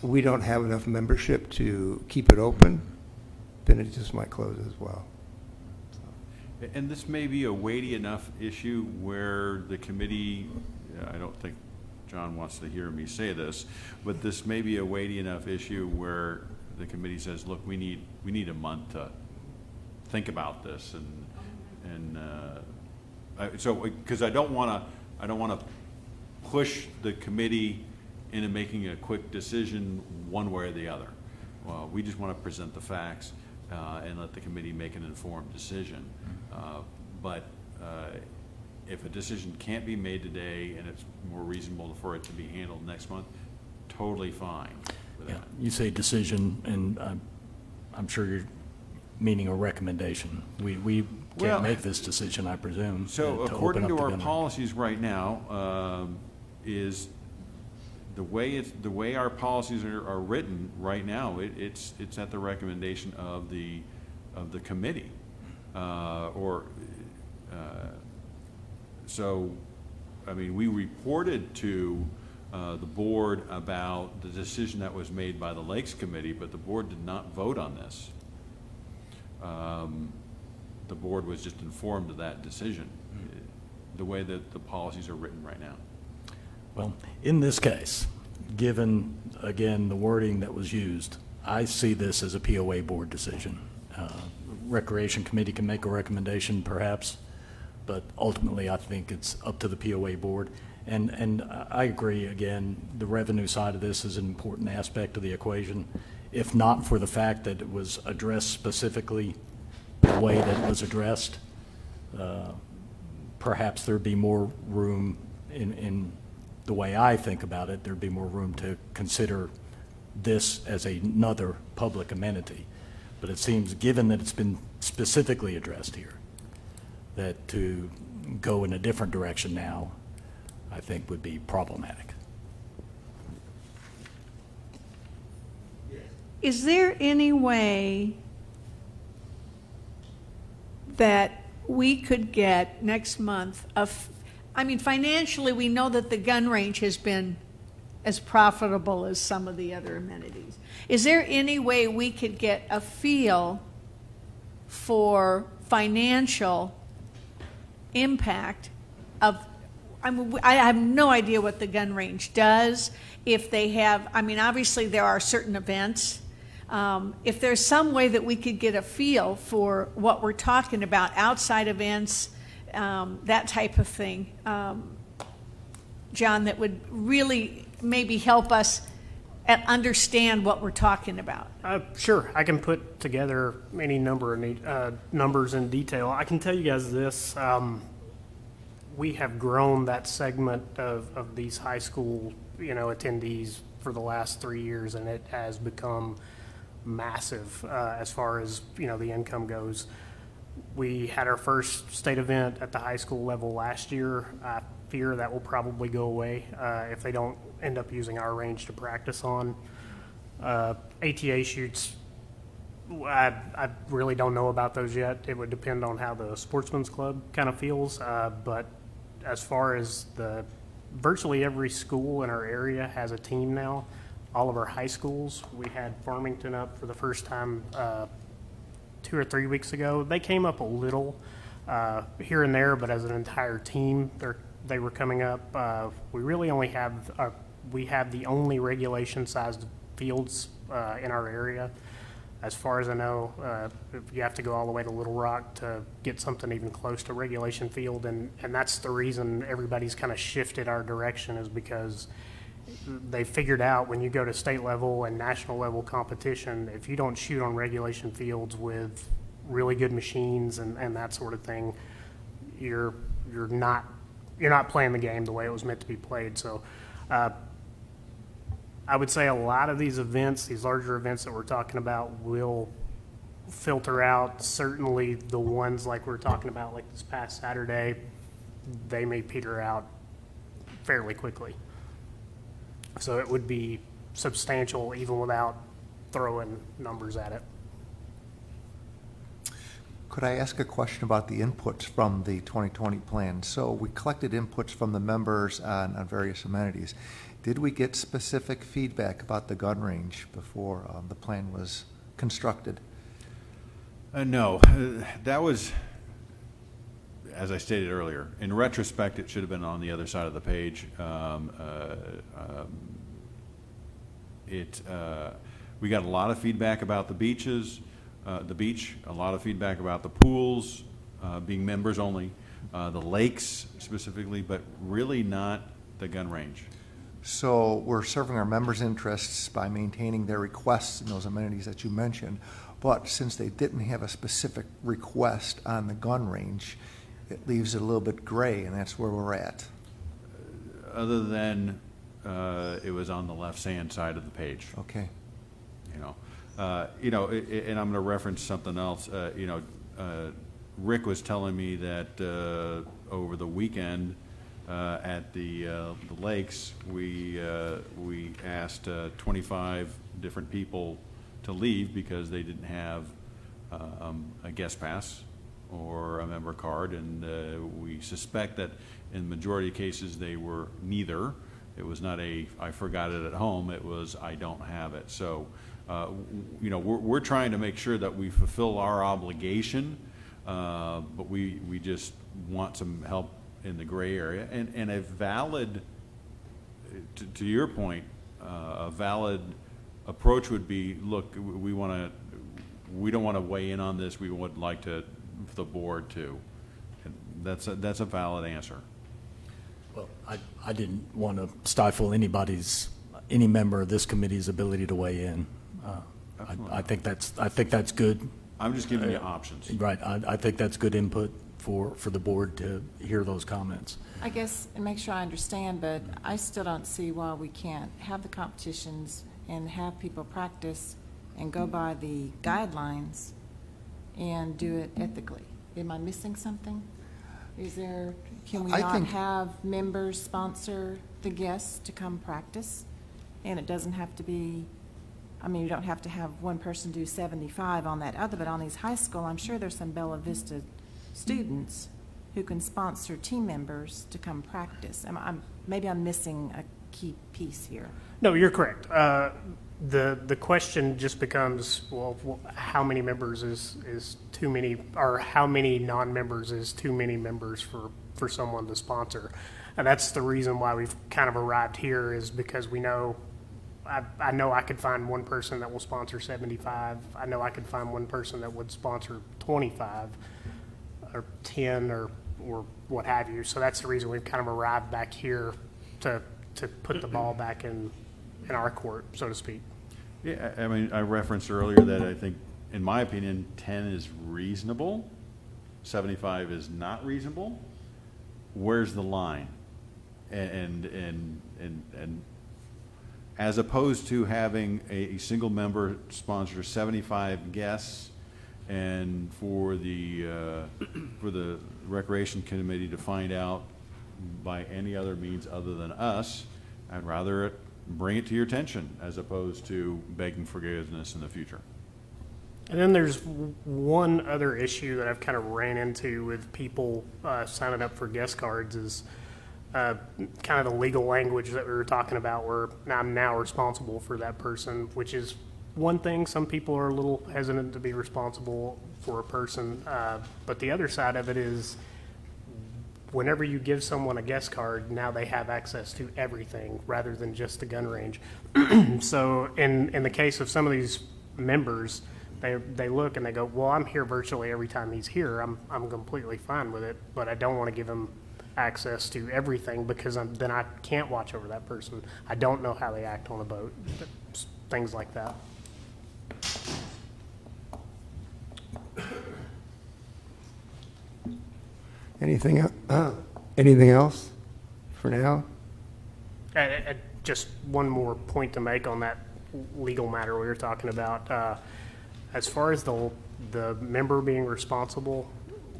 we don't have enough membership to keep it open, then it just might close as well. And this may be a weighty enough issue where the committee, I don't think John wants to hear me say this, but this may be a weighty enough issue where the committee says, look, we need a month to think about this, so because I don't want to push the committee into making a quick decision one way or the other. We just want to present the facts and let the committee make an informed decision. But if a decision can't be made today and it's more reasonable for it to be handled next month, totally fine with Yeah, that. you say decision, and I'm sure you're meaning a recommendation. We Well, can't make this decision, I presume. So open according up to the our gun range. policies right now, is the way our policies are written right now, it's at the recommendation of the committee. So, I mean, we reported to the board about the decision that was made by the Lakes Committee, but the board did not vote on this. The board was just informed of that decision, the way that the policies are written right now. Well, in this case, given, again, the wording that was used, I see this as a POA board decision. Recreation Committee can make a recommendation, perhaps, but ultimately I think it's up to the POA board. And I agree, again, the revenue side of this is an important aspect of the equation. If not for the fact that it was addressed specifically the way that it was addressed, perhaps there'd be more room in the way I think about it, there'd be more room to consider this as another public amenity. But it seems, given that it's been specifically addressed here, that to go in a different direction now, I think would be problematic. Is there any way that we could get next month I mean, financially, we know that the gun range has been as profitable as some of the other amenities. Is there any way we could get a feel for financial impact of, I mean, I have no idea what the gun range does, if they have, I mean, obviously there are certain events. If there's some way that we could get a feel for what we're talking about, outside events, that type of thing, John, that would really maybe help us understand what we're talking about. Sure, I can put together any number of numbers in detail. I can tell you guys this. We have grown that segment of these high school, attendees for the last 3 years, and it has become massive as far as, the income goes. We had our first state event at the high school level last year. I fear that will probably go away if they don't end up using our range to practice on. ATA shoots, I really don't know about those yet. It would depend on how the Sportsman's Club kind of feels. But as far as virtually every school in our area has a team now. All of our high schools. We had Farmington up for the first time 2 or 3 weeks ago. They came up a little here and there, but as an entire team, they were coming up. We really only have we have the only regulation-sized fields in our area. As far as I know, you have to go all the way to Little Rock to get something even close to regulation field, and that's the reason everybody's kind of shifted our direction, is because they figured out when you go to state level and national level competition, if you don't shoot on regulation fields with really good machines and that sort of thing, you're not playing the game the way it was meant to be played. So I would say a lot of these events, these larger events that we're talking about, will filter out. Certainly the ones like we're talking about, like this past Saturday, they may peter out fairly quickly. So it would be substantial even without throwing numbers at it. Could I ask a question about the inputs from the 2020 plan? So we collected inputs from the members on various amenities. Did we get specific feedback about the gun range before the plan was constructed? No, that was, as I stated earlier, in retrospect, it should have been on the other side of the page. We got a lot of feedback about the beaches, the beach, a lot of feedback about the pools, being members only, the lakes specifically, but really not the gun range. So we're serving our members' interests by maintaining their requests in those amenities that you mentioned, but since they didn't have a specific request on the gun range, it leaves it a little bit gray, and that's where we're at. Other than it was on the left-hand side of the page. Okay. And I'm going to reference something else. Rick was telling me that over the weekend at the lakes, we asked 25 different people to leave because they didn't have a guest pass or a member card, and we suspect that in the majority of cases they were neither. It was not a I forgot it at home. It was I don't have it. So. We're trying to make sure that we fulfill our obligation, but we just want some help in the gray area. And a valid, to your point, a valid approach would be, look, we don't want to weigh in on this. We would like the board to. And that's a valid answer. Well, I didn't want to stifle any member of this committee's ability to weigh in. I think that's good. I'm just giving you options. Right. I think that's good input for the board to hear those comments. I guess, and make sure I understand, but I still don't see why we can't have the competitions and have people practice and go by the guidelines and do it ethically. Am I missing something? Can we not have members sponsor the guests to come practice? And it doesn't have to be, you don't have to have one person do 75 on that other, but on these high school, I'm sure there's some Bella Vista students who can sponsor team members to come practice. Maybe I'm missing a key piece here. No, you're correct. The question just becomes, well, how many members is too many, or how many non-members is too many members for someone to sponsor? And that's the reason why we've kind of arrived here, is because we know, I know I could find one person that will sponsor 75. I know I could find one person that would sponsor 25 or 10 or what have you. So that's the reason we've kind of arrived back here to put the ball back in our court, so to speak. Yeah, I referenced earlier that I think, in my opinion, 10 is reasonable. 75 is not reasonable. Where's the line? And as opposed to having a single member sponsor 75 guests, and for the recreation committee to find out by any other means other than us, I'd rather bring it to your attention as opposed to begging forgiveness in the future. And then there's one other issue that I've kind of ran into with people signing up for guest cards is kind of the legal language that we were talking about, where I'm now responsible for that person, which is one thing. Some people are a little hesitant to be responsible for a person, but the other side of it is whenever you give someone a guest card, now they have access to everything rather than just the gun range. So in the case of some of these members, they look and they go, well, I'm here virtually every time he's here. I'm completely fine with it, but I don't want to give him access to everything because then I can't watch over that person. I don't know how they act on a boat, things like that. Anything else for now? Just one more point to make on that legal matter we were talking about. As far as the member being responsible,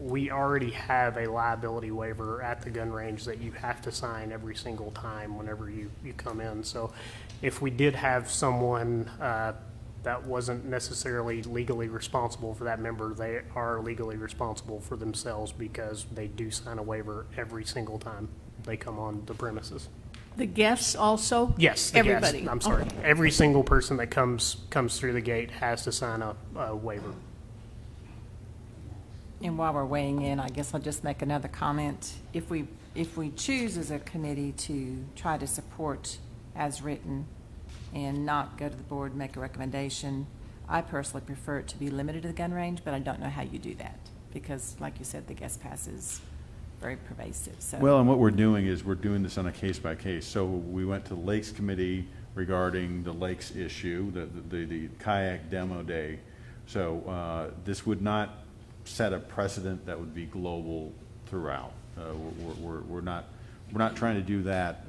we already have a liability waiver at the gun range that you have to sign every single time whenever you come in. So if we did have someone that wasn't necessarily legally responsible for that member. They are legally responsible for themselves because they do sign a waiver every single time they come on the premises. The guests also? Yes, the guests. Everybody? I'm sorry. Okay. Every single person that comes through the gate has to sign a waiver. And while we're weighing in, I guess I'll just make another comment. If we choose as a committee to try to support as written and not go to the board and make a recommendation, I personally prefer it to be limited to the gun range, but I don't know how you do that because, like you said, the guest pass is very pervasive. So. Well, and what we're doing is we're doing this on a case by case. So we went to the Lakes Committee regarding the Lakes issue, the kayak demo day. So this would not set a precedent that would be global throughout. We're not trying to do that.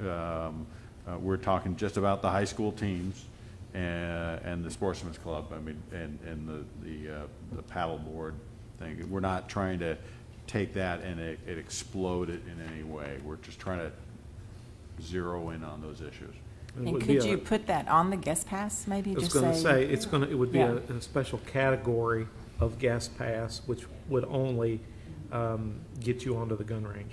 We're talking just about the high school teams and the Sportsman's Club. I mean, and the paddleboard thing. We're not trying to take that and it explode it in any way. We're just trying to zero in on those issues. And could you put that on the guest pass, maybe? I was Just going to say, it would be Yeah. a special category of guest pass, which would only get you onto the gun range.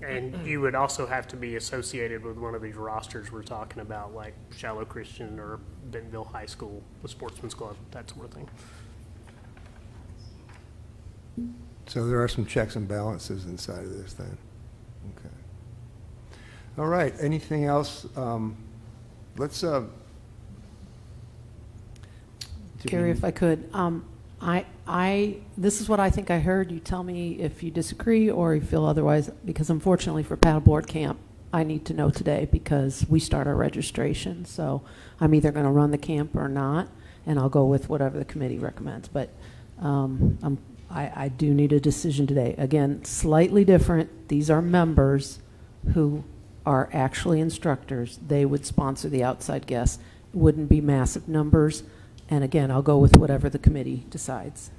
And you would also have to be associated with one of these rosters we're talking about, like Shallow Christian or Bentonville High School, the Sportsman's Club, that sort of thing. So there are some checks and balances inside of this then. Okay. All right, anything else? Let's, Gary, if I could, this is what I think I heard. You tell me if you disagree or you feel otherwise, because unfortunately for paddleboard camp, I need to know today because we start our registration. So I'm either going to run the camp or not, and I'll go with whatever the committee recommends. But I do need a decision today. Again, slightly different. These are members who are actually instructors. They would sponsor the outside guests. It wouldn't be massive numbers. And again, I'll go with whatever the committee decides.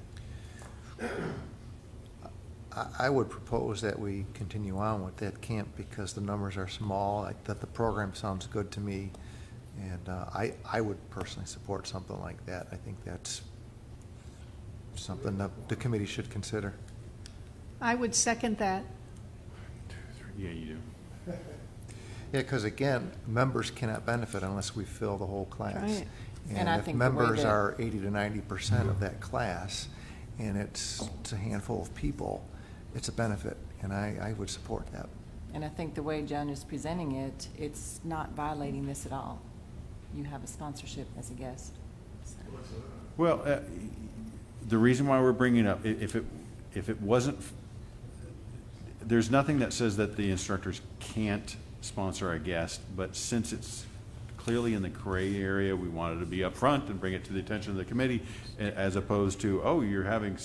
I would propose that we continue on with that camp because the numbers are small. That the program sounds good to me, and I would personally support something like that. I think that's something that the committee should consider. I would second that. Yeah, you do. Yeah, because again, members cannot benefit unless we fill the whole class. Right. And I if think the way members that- are 80 to 90% of that class, and it's a handful of people, it's a benefit, and I would support that. And I think the way Joan is presenting it, it's not violating this at all. You have a sponsorship as a guest. So. Well, the reason why we're bringing it up, if it wasn't, there's nothing that says that the instructors can't sponsor a guest, but since it's clearly in the gray area, we wanted to be upfront and bring it to the attention of the committee, as opposed to, oh, you're having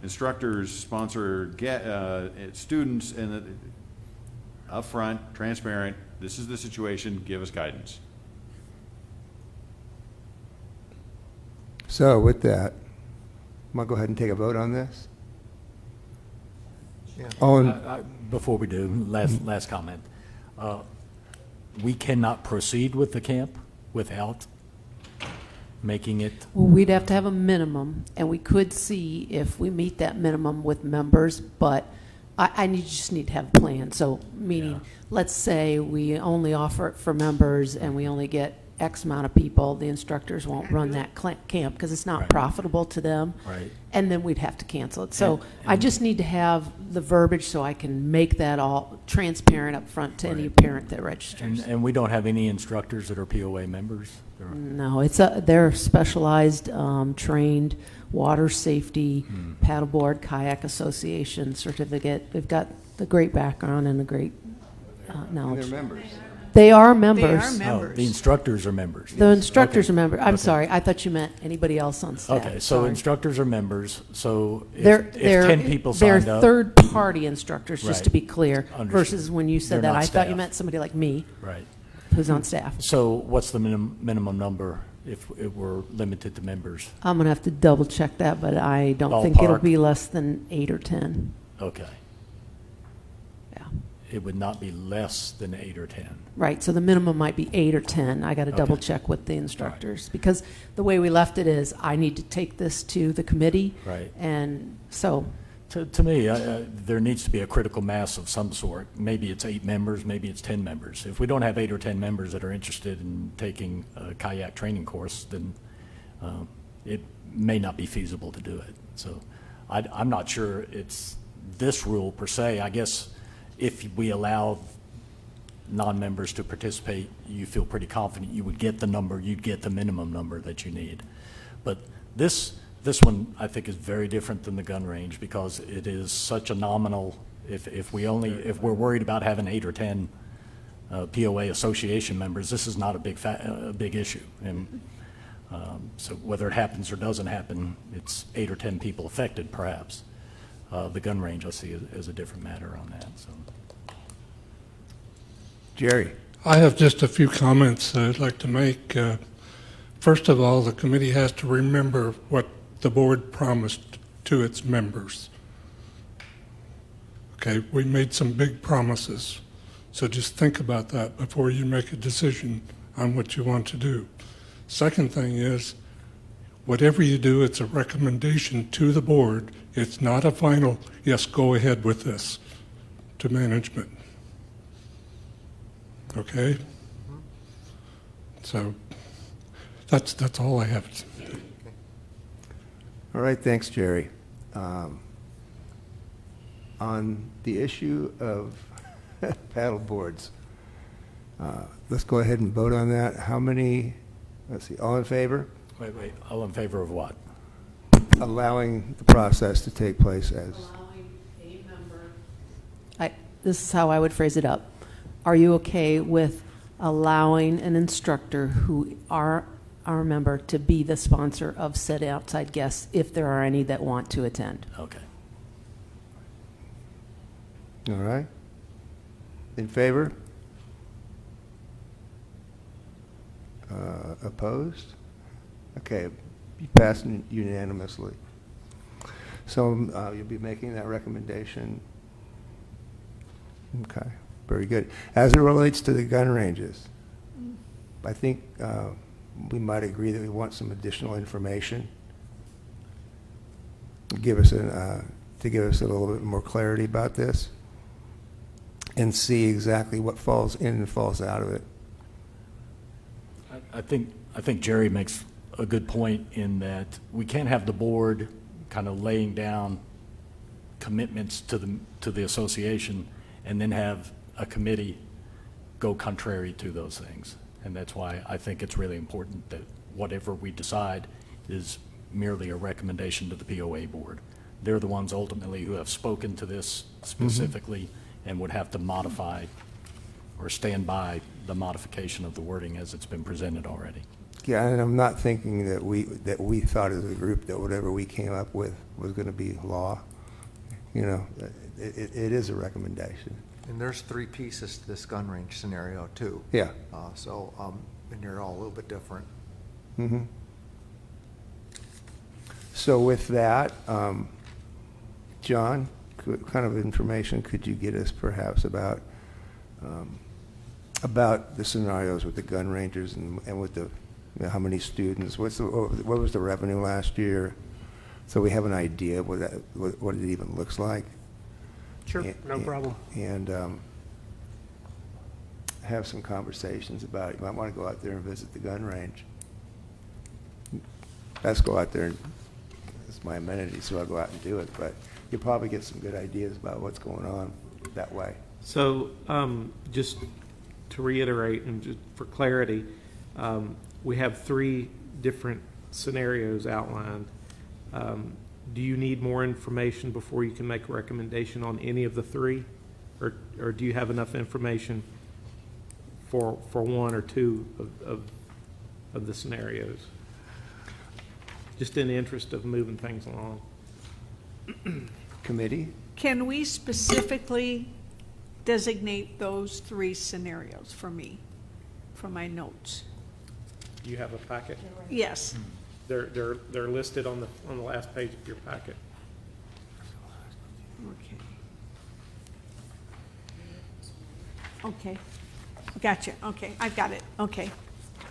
instructors sponsor students, and upfront, transparent. This is the situation. Give us guidance. so with that, I'm going to go ahead and take a vote on this. Yeah. Before we do, last comment. We cannot proceed with the camp without making it. Well, we'd have to have a minimum, and we could see if we meet that minimum with members, but I just need to have a plan. So, meaning, Yeah. let's say we only offer it for members and we only get X amount of people, the instructors won't run that camp because it's not Right. profitable to them. Right. And then we'd have to cancel it. So I And- just need to have the verbiage so I can make that all transparent up front to any Right. parent that registers. And we don't have any instructors that are POA members. No, they're specialized, trained water safety, paddleboard, kayak association certificate. They've got the great background and the great And knowledge. they're members. They are members. Oh, the instructors are members. The instructors Okay. are members. I'm Okay. sorry, I thought you meant anybody else on staff. Okay, so Sorry. instructors are members, so They're if 10 people signed They're up. third-party instructors, just to Right. be clear, Understood. versus when you said They're that, not I thought you staff. meant somebody like me, Right. who's on staff. So what's the minimum number if we're limited to members? I'm gonna have to double-check that, but I don't think it'll Ballpark. be less than 8 or 10. Okay. Yeah. it would not be less than 8 or 10. Right, so the minimum might be 8 or 10. I got to double check with the instructors, because the way we left it is, I need to take this to the committee. Right. And so, To me, there needs to be a critical mass of some sort. Maybe it's 8 members, maybe it's 10 members. If we don't have 8 or 10 members that are interested in taking a kayak training course, then it may not be feasible to do it. So I'm not sure it's this rule per se. I guess if we allow non-members to participate, you feel pretty confident you would get the number, you'd get the minimum number that you need. But this one, I think, is very different than the gun range, because it is such a nominal, if we're worried about having 8 or 10 POA association members, this is not a big issue. And so whether it happens or doesn't happen, it's 8 or 10 people affected, perhaps. The gun range, I see as a different matter on that, so. Jerry? I have just a few comments that I'd like to make. First of all, the committee has to remember what the board promised to its members. Okay, we made some big promises, so just think about that before you make a decision on what you want to do. Second thing is, whatever you do, it's a recommendation to the board. It's not a final, yes, go ahead with this, to management. Okay? So that's all I have. All right, thanks, Jerry. On the issue of paddle boards, let's go ahead and vote on that. How many, let's see, all in favor? Wait, all in favor of what? Allowing the process to take place as, this is how I would phrase it up. Are you okay with allowing an instructor who are our member to be the sponsor of said outside guests, if there are any that want to attend? Okay. all right? In favor? Opposed? Okay, be passed unanimously. So you'll be making that recommendation. Okay, very good. As it relates to the gun ranges, I think we might agree that we want some additional information to give us a little bit more clarity about this and see exactly what falls in and falls out of it. I think Jerry makes a good point in that we can't have the board kind of laying down commitments to the association and then have a committee go contrary to those things. And that's why I think it's really important that whatever we decide is merely a recommendation to the POA board. They're the ones ultimately who have spoken to this specifically and would have to modify or stand by the modification of the wording as it's been presented already. Yeah, and I'm not thinking that we thought as a group that whatever we came up with was going to be law. You know, it is a recommendation. And there's 3 pieces to this gun range scenario too. Yeah. And they're all a little bit different. Mm-hmm. So with that, John, what kind of information could you get us perhaps about the scenarios with the gun ranges and with the how many students? What was the revenue last year? So we have an idea of what it even looks like. Sure, no problem. And have some conversations about it. You might want to go out there and visit the gun range. Let's go out there. It's my amenity, so I'll go out and do it. But you'll probably get some good ideas about what's going on that way. So just to reiterate and just for clarity, we have 3 different scenarios outlined. Do you need more information before you can make a recommendation on any of the 3? Or do you have enough information for 1 or 2 of the scenarios? Just in the interest of moving things along. Committee? Can we specifically designate those 3 scenarios for me, for my notes? Do you have a packet? Yes. They're listed on the last page of your packet. Okay. Okay. Gotcha. Okay, I've got it. Okay.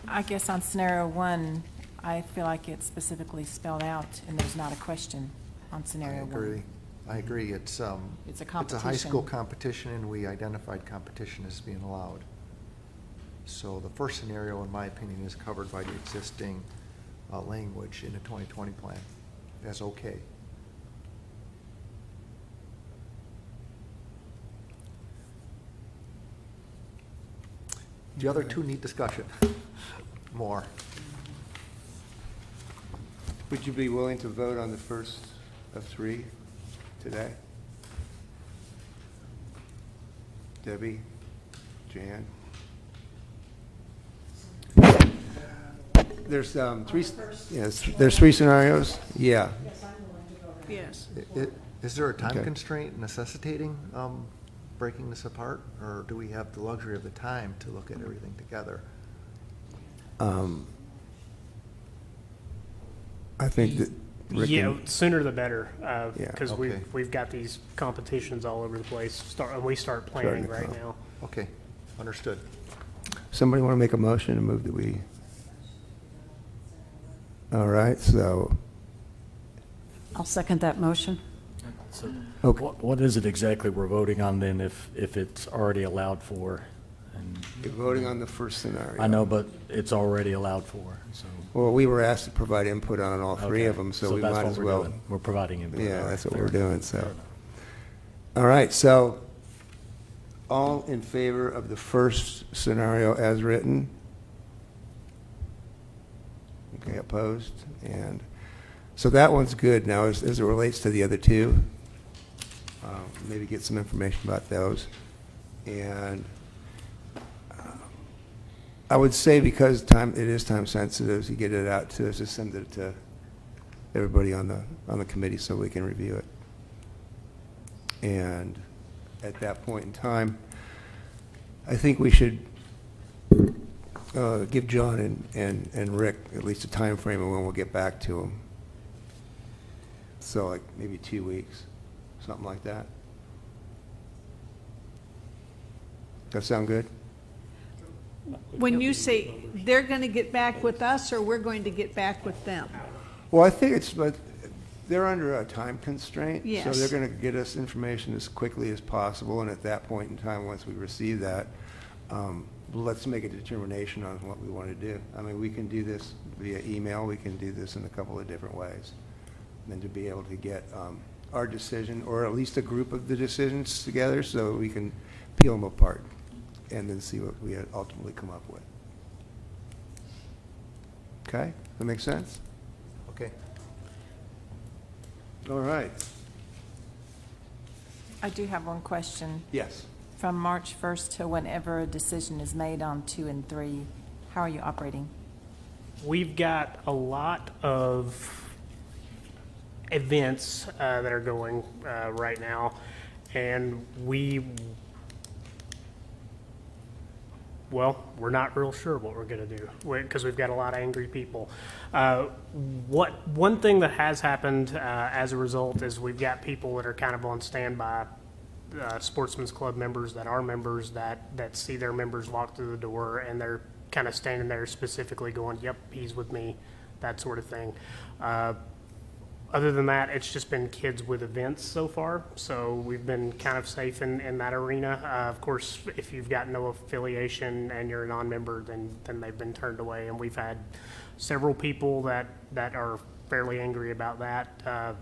I guess on scenario one, I feel like it's specifically spelled out and there's not a question on scenario one. I agree. It's a high competition. school competition, and we identified competition as being allowed. So the first scenario, in my opinion, is covered by the existing language in the 2020 plan. That's okay. The other two need discussion. More. Would you be willing to vote on the first of three today? Debbie? Jan? There's three, yes, there's three scenarios? Yeah. Yes. Is there a time Okay. constraint necessitating breaking this apart, or do we have the luxury of the time to look at everything together? I think that Rick Yeah, and- sooner the better, Yeah. because Okay. we've got these competitions all over the place, and we start Starting planning to right come. now. Okay, understood. somebody want to make a motion to move that we? All right, so, I'll second that motion. So Okay. what is it exactly we're voting on then if it's already allowed for? And you're voting on the first scenario. I know, but it's already allowed for, so. Well, we were asked to provide input on all three Okay. of them, so we that's might what as we're well. doing. We're providing input. Yeah, All right, that's what fair we're enough. doing, so. Fair enough. All right, so all in favor of the first scenario as written? Okay, opposed? And so that one's good. Now, as it relates to the other two, maybe get some information about those. And I would say because it is time sensitive, you get it out to us, just send it to everybody on the committee so we can review it. And at that point in time, I think we should give John and Rick at least a time frame of when we'll get back to them. So like maybe 2 weeks, something like that. That sound good? When you say they're going to get back with us, or we're going to get back with them? Well, I think but they're under a time constraint. Yes. So they're going to get us information as quickly as possible, and at that point in time, once we receive that, let's make a determination on what we want to do. I mean, we can do this via email, we can do this in a couple of different ways. And then to be able to get our decision, or at least a group of the decisions together, so we can peel them apart and then see what we ultimately come up with. Okay? That make sense? Okay. All right. I do have one question. Yes. From March 1st to whenever a decision is made on 2 and 3, how are you operating? We've got a lot of events that are going right now, and we're not real sure what we're going to do because we've got a lot of angry people. One thing that has happened as a result is we've got people that are kind of on standby, Sportsman's Club members that are members that see their members walk through the door, and they're kind of standing there specifically going, "Yep, he's with me," that sort of thing. Other than that, it's just been kids with events so far, so we've been kind of safe in that arena. Of course, if you've got no affiliation and you're a non-member, then they've been turned away, and we've had several people that are fairly angry about that,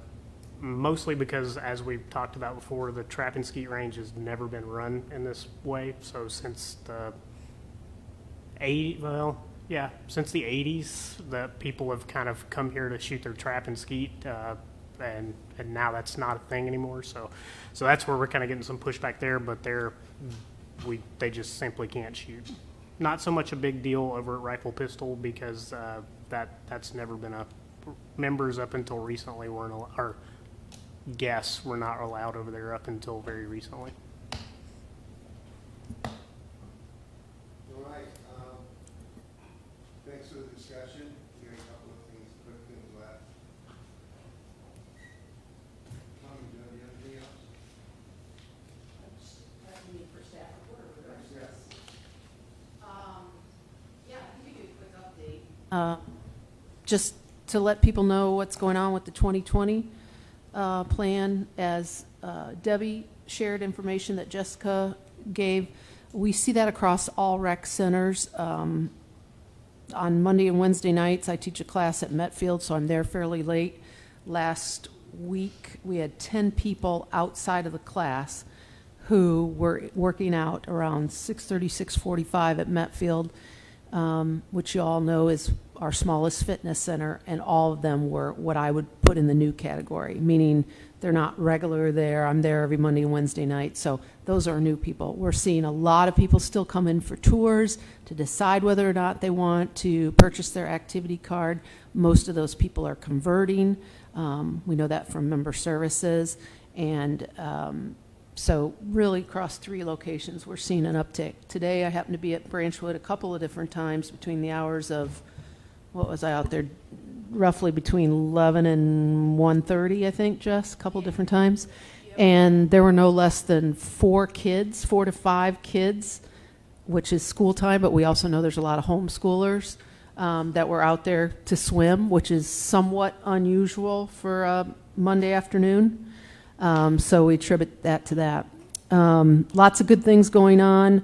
mostly because, as we've talked about before, the trap and skeet range has never been run in this way. So since the since the 80s, the people have kind of come here to shoot their trap and skeet, and now that's not a thing anymore. So that's where we're kind of getting some pushback there, but they just simply can't shoot. Not so much a big deal over at Rifle Pistol because that's never been members up until recently weren't or guests were not allowed over there up until very recently. All right, thanks for the discussion. We got a couple of quick things left. Tommy, do you have anything else? Need for staff report or Yeah. Just to let people know what's going on with the 2020 plan, as Debbie shared information that Jessica gave, we see that across all rec centers. On Monday and Wednesday nights, I teach a class at Medfield, so I'm there fairly late. Last week, we had 10 people outside of the class who were working out around 6:30, 6:45 at Medfield, which you all know is our smallest fitness center, and all of them were what I would put in the new category, meaning they're not regular there. I'm there every Monday and Wednesday night, so those are new people. We're seeing a lot of people still come in for tours to decide whether or not they want to purchase their activity card. Most of those people are converting. We know that from member services, and so really across 3 locations, we're seeing an uptick. Today, I happened to be at Branchwood a couple of different times between the hours of, what was I out there? Roughly between 11 and 1:30, I think, Jess, a couple different times. And there were no less than 4 to 5 kids, which is school time, but we also know there's a lot of homeschoolers that were out there to swim, which is somewhat unusual for a Monday afternoon. So we attribute that to that. Lots of good things going on.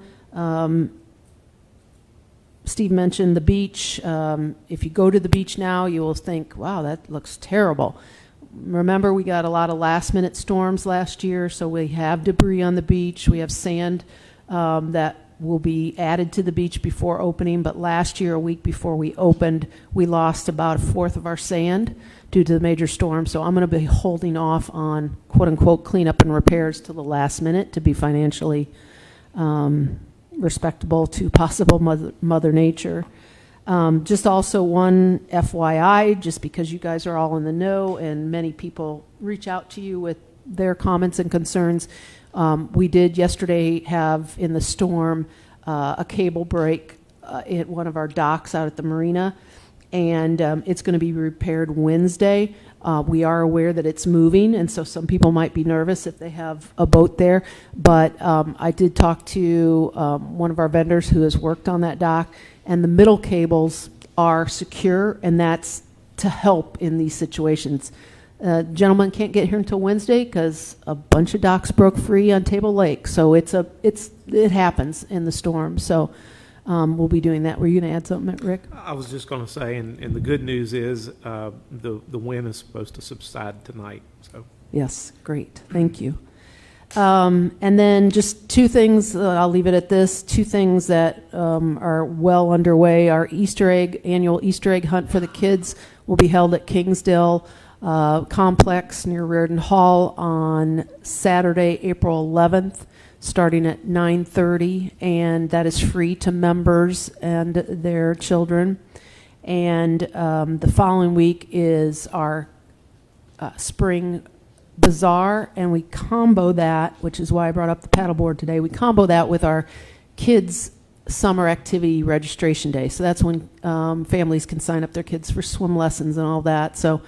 Steve mentioned the beach. If you go to the beach now, you will think, wow, that looks terrible. Remember, we got a lot of last-minute storms last year, so we have debris on the beach. We have sand that will be added to the beach before opening, but last year, a week before we opened, we lost about 1/4 of our sand due to the major storm. So I'm going to be holding off on quote-unquote cleanup and repairs till the last minute to be financially respectable to possible Mother Nature. Just also one FYI, just because you guys are all in the know and many people reach out to you with their comments and concerns, we did yesterday have in the storm a cable break at one of our docks out at the marina, and it's going to be repaired Wednesday. We are aware that it's moving, and so some people might be nervous if they have a boat there. But I did talk to one of our vendors who has worked on that dock, and the middle cables are secure, and that's to help in these situations. Gentlemen can't get here until Wednesday because a bunch of docks broke free on Table Lake, so it happens in the storm. So we'll be doing that. Were you going to add something, Rick? I was just going to say, and the good news is the wind is supposed to subside tonight. So yes, great. Thank you. And then just 2 things, I'll leave it at this, 2 things that are well underway. Our annual Easter egg hunt for the kids will be held at Kingsdale Complex near Reardon Hall on Saturday, April 11th. Starting at 9:30, and that is free to members and their children. And the following week is our spring bazaar, and we combo that, which is why I brought up the paddleboard today, we combo that with our kids' summer activity registration day. So that's when families can sign up their kids for swim lessons and all that. So,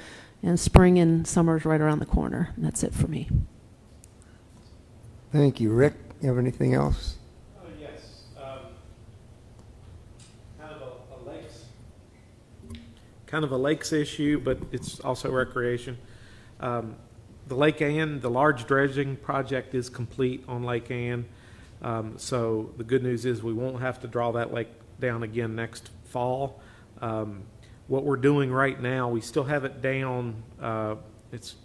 and spring and summer is right around the corner. And that's it for me. Thank you, Rick. You have anything else? Yes. Kind of a lakes issue, but it's also recreation. The Lake Ann, the large dredging project is complete on Lake Ann. So the good news is we won't have to draw that lake down again next fall. What we're doing right now, we still have it down, it's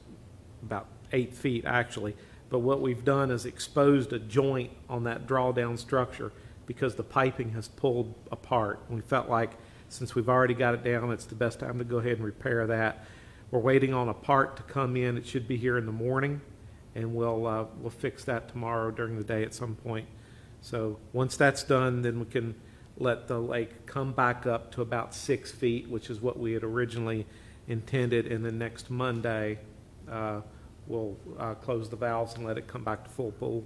about 8 feet actually. But what we've done is exposed a joint on that drawdown structure because the piping has pulled apart. We felt like since we've already got it down, it's the best time to go ahead and repair that. We're waiting on a part to come in. It should be here in the morning, and we'll fix that tomorrow during the day at some point. So once that's done, then we can let the lake come back up to about 6 feet, which is what we had originally intended, and then next Monday, we'll close the valves and let it come back to full pool.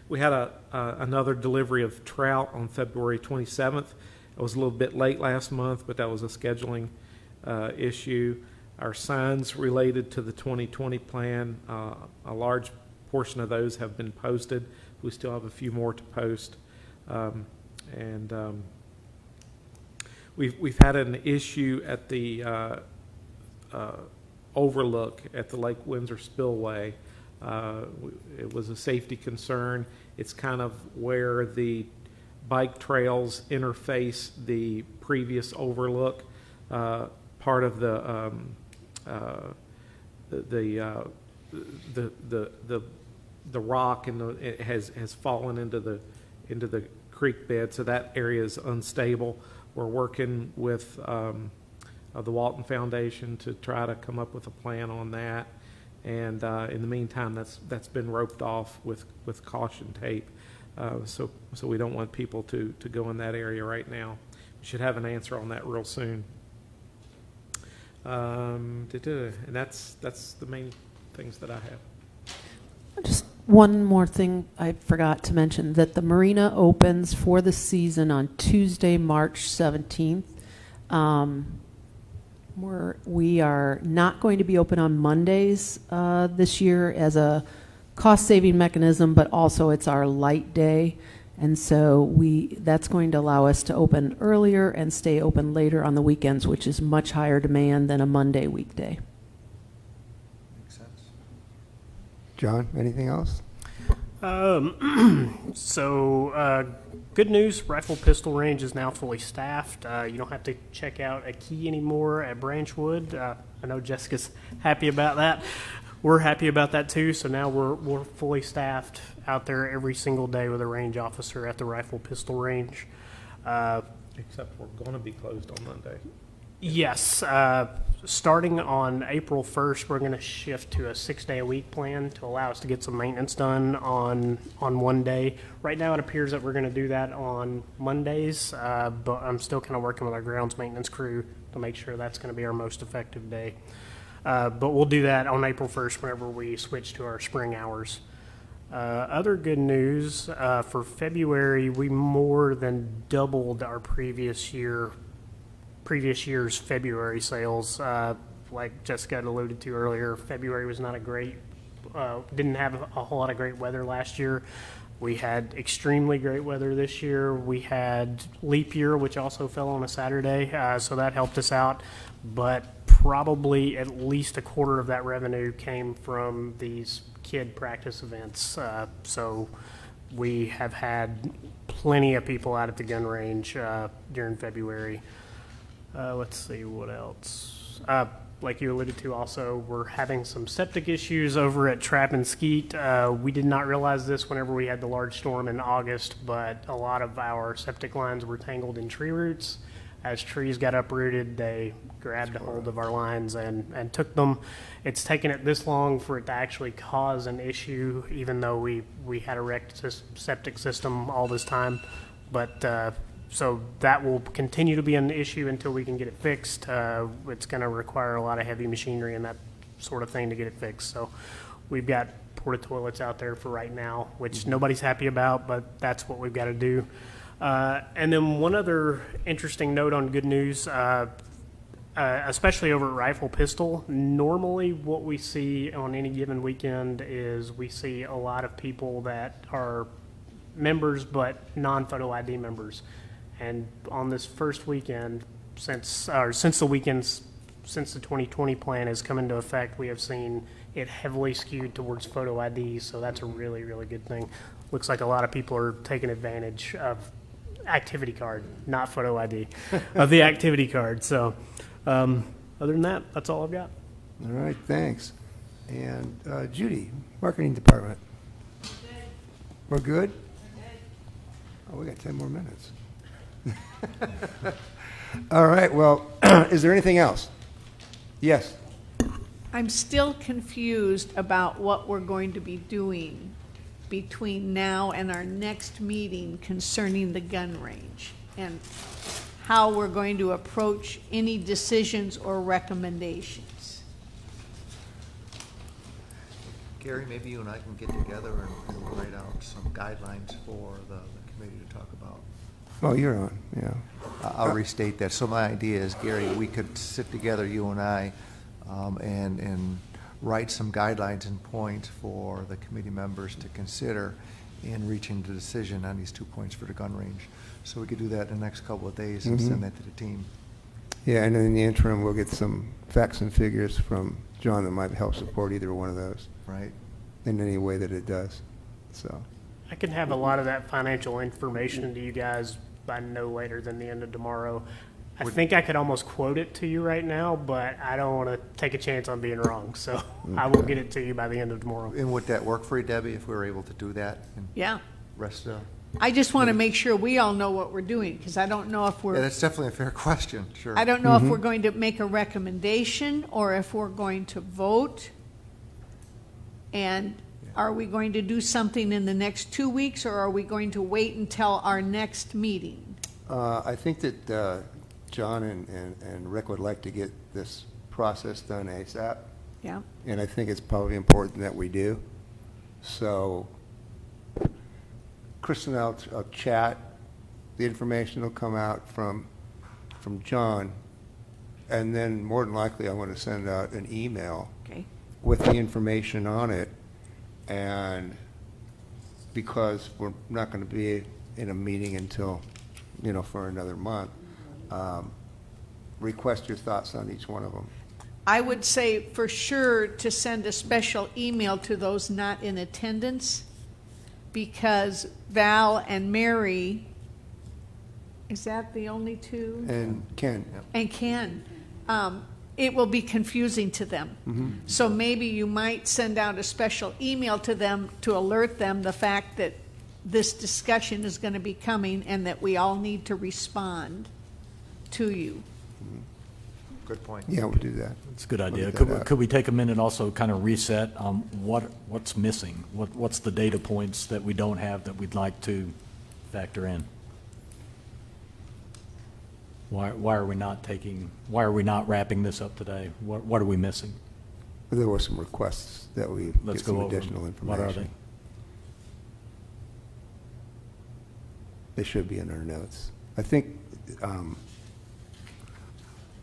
We had another delivery of trout on February 27th. It was a little bit late last month, but that was a scheduling issue. Our signs related to the 2020 plan, a large portion of those have been posted. We still have a few more to post. we've had an issue at the overlook at the Lake Windsor Spillway. It was a safety concern. It's kind of where the bike trails interface the previous overlook. Part of the rock and it has fallen into the creek bed, so that area is unstable. We're working with the Walton Foundation to try to come up with a plan on that, and in the meantime, that's been roped off with caution tape, so we don't want people to go in that area right now. We should have an answer on that real soon. And that's the main things that I have. Just one more thing I forgot to mention, that the marina opens for the season on Tuesday, March 17th. We are not going to be open on Mondays this year as a cost-saving mechanism, but also it's our light day. And so that's going to allow us to open earlier and stay open later on the weekends, which is much higher demand than a Monday weekday. Makes sense. John, anything else? Good news, rifle pistol range is now fully staffed. You don't have to check out a key anymore at Branchwood. I know Jessica's happy about that. We're happy about that too. So now we're fully staffed out there every single day with a range officer at the rifle pistol range. Except we're going to be closed on Monday. Yes. Starting on April 1st, we're going to shift to a 6-day-a-week plan to allow us to get some maintenance done on one day. Right now, it appears that we're going to do that on Mondays, but I'm still kind of working with our grounds maintenance crew to make sure that's going to be our most effective day. But we'll do that on April 1st whenever we switch to our spring hours. Other good news, for February, we more than doubled our previous year's February sales. Like Jessica alluded to earlier, February was not a great, didn't have a whole lot of great weather last year. We had extremely great weather this year. We had leap year, which also fell on a Saturday, so that helped us out. But probably at least a quarter of that revenue came from these kid practice events. So we have had plenty of people out at the gun range during February. Let's see what else. Like you alluded to also, we're having some septic issues over at Trap and Skeet. We did not realize this whenever we had the large storm in August, but a lot of our septic lines were tangled in tree roots. As trees got uprooted, they grabbed a hold of our lines and took them. It's taken it this long for it to actually cause an issue, even though we had a wrecked septic system all this time. But so that will continue to be an issue until we can get it fixed. It's going to require a lot of heavy machinery and that sort of thing to get it fixed. So we've got porta toilets out there for right now, which nobody's happy about, but that's what we've got to do. And then one other interesting note on good news, especially over at Rifle Pistol, normally what we see on any given weekend is we see a lot of people that are members but non-photo ID members. And on this first weekend, since the 2020 plan has come into effect, we have seen it heavily skewed towards photo ID, so that's a really, really good thing. Looks like a lot of people are taking advantage of activity card, not photo ID, of the activity card. So other than that, that's all I've got. All right, thanks. And Judy, marketing department. We're good? Oh, we got 10 more minutes. All right, well, is there anything else? Yes. I'm still confused about what we're going to be doing between now and our next meeting concerning the gun range and how we're going to approach any decisions or recommendations. Gary, maybe you and I can get together and write out some guidelines for the committee to talk about. Oh, you're on, yeah. I'll restate that. So my idea is, Gary, we could sit together, you and I, and write some guidelines and points for the committee members to consider. and reaching the decision on these 2 points for the gun range. So we could do that in the next couple of days and send that to the team. Yeah, and in the interim, we'll get some facts and figures from John that might help support either one of those Right. in any way that it does. So, I can have a lot of that financial information to you guys by no later than the end of tomorrow. I think I could almost quote it to you right now, but I don't want to take a chance on being wrong, so I will get it to you by the end of tomorrow. And would that work for you, Debbie, if we were able to do that? And Yeah. rest of I just want to make sure we all know what we're doing, because I don't know if Yeah, we're, that's definitely a fair question, sure. I don't know if we're going to make a recommendation or if we're going to vote. And are we going to do something in the next 2 weeks, or are we going to wait until our next meeting? I think that John and Rick would like to get this process done ASAP, Yeah. and I think it's probably important that we do. So, Chris and I'll chat. The information will come out from John, and then more than likely, I want to send out an email Okay. with the information on it, and because we're not going to be in a meeting until, for another month, request your thoughts on each one of them. I would say for sure to send a special email to those not in attendance, because Val and Mary, is that the only two? And Ken, And Ken, it will be confusing to them. So maybe you might send out a special email to them to alert them the fact that this discussion is going to be coming and that we all need to respond to you. Good point. yeah, we'll do that. It's a good idea. get that Could, out. could we take a minute also kind of reset, what's missing? What's the data points that we don't have that we'd like to factor in? Why are we not wrapping this up today? What are we missing? There were some requests that we Let's get some go over additional them. information. What are they? They should be in our notes. I think,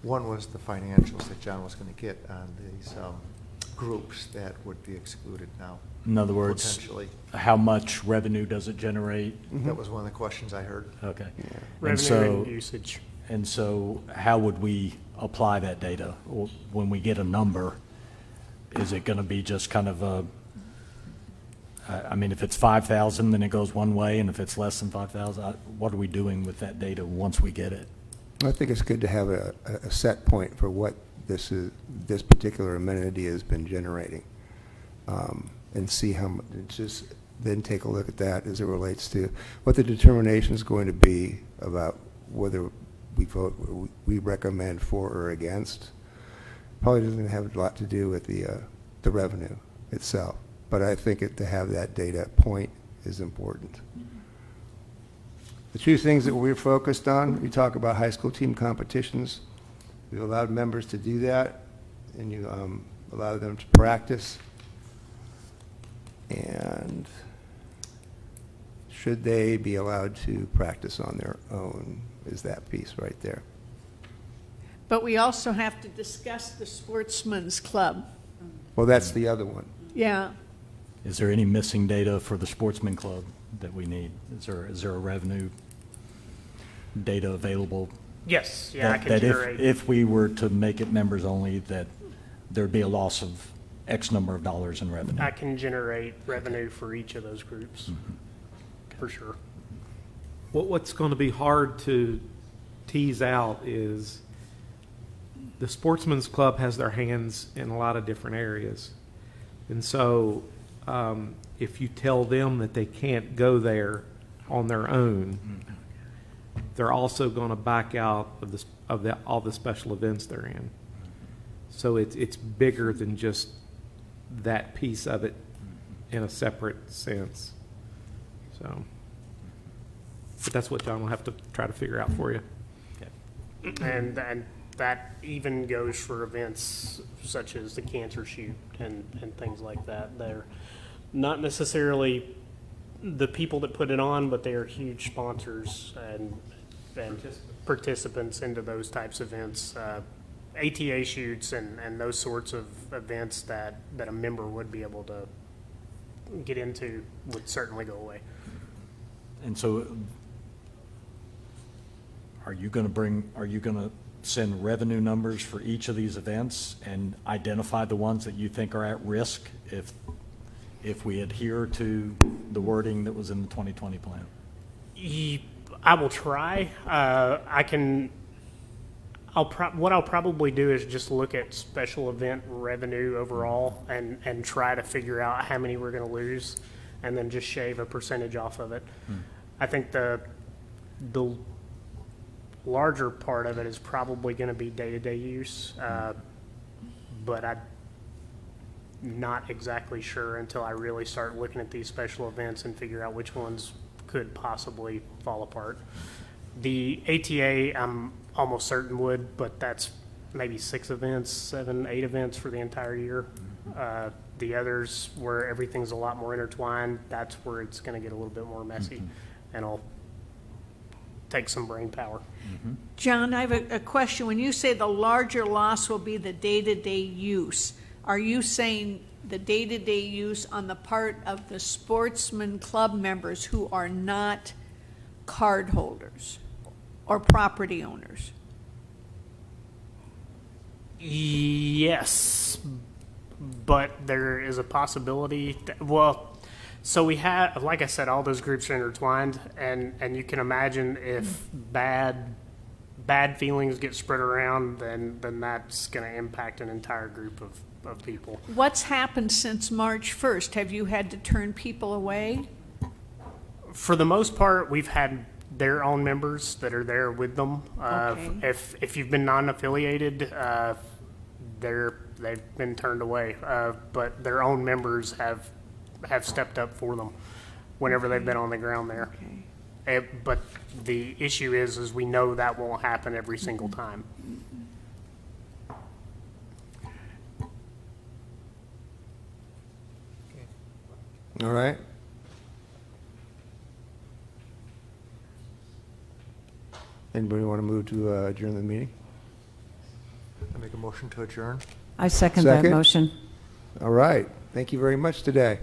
One was the financials that John was going to get on these groups that would be excluded now. In other words, Potentially. how much revenue does it generate? That was one of the questions I heard. Okay. And Revenue so, and usage. and so how would we apply that data? Or when we get a number, is it going to be just kind of if it's 5,000, then it goes one way, and if it's less than 5,000, what are we doing with that data once we get it? I think it's good to have a set point for what this particular amenity has been generating, and see how much, just then take a look at that as it relates to what the determination is going to be about whether we recommend for or against. Probably doesn't have a lot to do with the revenue itself, but I think to have that data point is important. The two things that we're focused on, we talk about high school team competitions. We've allowed members to do that, and you allow them to practice. And should they be allowed to practice on their own is that piece right there. But we also have to discuss the Sportsman's Club. Well, that's the other one. Yeah. Is there any missing data for the Sportsman Club that we need? Is there a revenue data available? Yes, yeah, I can That generate. if we were to make it members only, that there'd be a loss of X number of dollars in revenue? I can generate revenue for each of those groups, for sure. What's going to be hard to tease out is the Sportsman's Club has their hands in a lot of different areas. And so if you tell them that they can't go there on their own, they're also going to back out of all the special events they're in. So it's bigger than just that piece of it in a separate sense. So, but that's what John will have to try to figure out for you. And that even goes for events such as the cancer shoot and things like that. They're not necessarily the people that put it on, but they are huge sponsors and participants into those types of events. ATA shoots and those sorts of events that a member would be able get into would certainly go away. And so are you going to send revenue numbers for each of these events and identify the ones that you think are at risk if we adhere to the wording that was in the 2020 plan? I will try. What I'll probably do is just look at special event revenue overall and try to figure out how many we're going to lose, and then just shave a percentage off of it. I think the larger part of it is probably going to be day-to-day use, but I'm not exactly sure until I really start looking at these special events and figure out which ones could possibly fall apart. The ATA, I'm almost certain would, but that's maybe 6 events, 7, 8 events for the entire year. The others, where everything's a lot more intertwined, that's where it's going to get a little bit more messy, and I'll take some brain power. John, I have a question. When you say the larger loss will be the day-to-day use, are you saying the day-to-day use on the part of the sportsman club members who are not card holders or property owners? Yes, but there is a possibility so we have, like I said, all those groups are intertwined, and you can imagine if bad feelings get spread around, then that's going to impact an entire group of people. What's happened since March 1st? Have you had to turn people away? For the most part, we've had their own members that are there with them. Okay. If you've been non-affiliated, they've been turned away, but their own members have stepped up for them whenever they've been on the ground there. Okay. But the issue is we know that won't happen every single time. All right. Anybody want to move to adjourn the meeting? I make a motion to adjourn. I second that Second? motion. All right. Thank you very much today.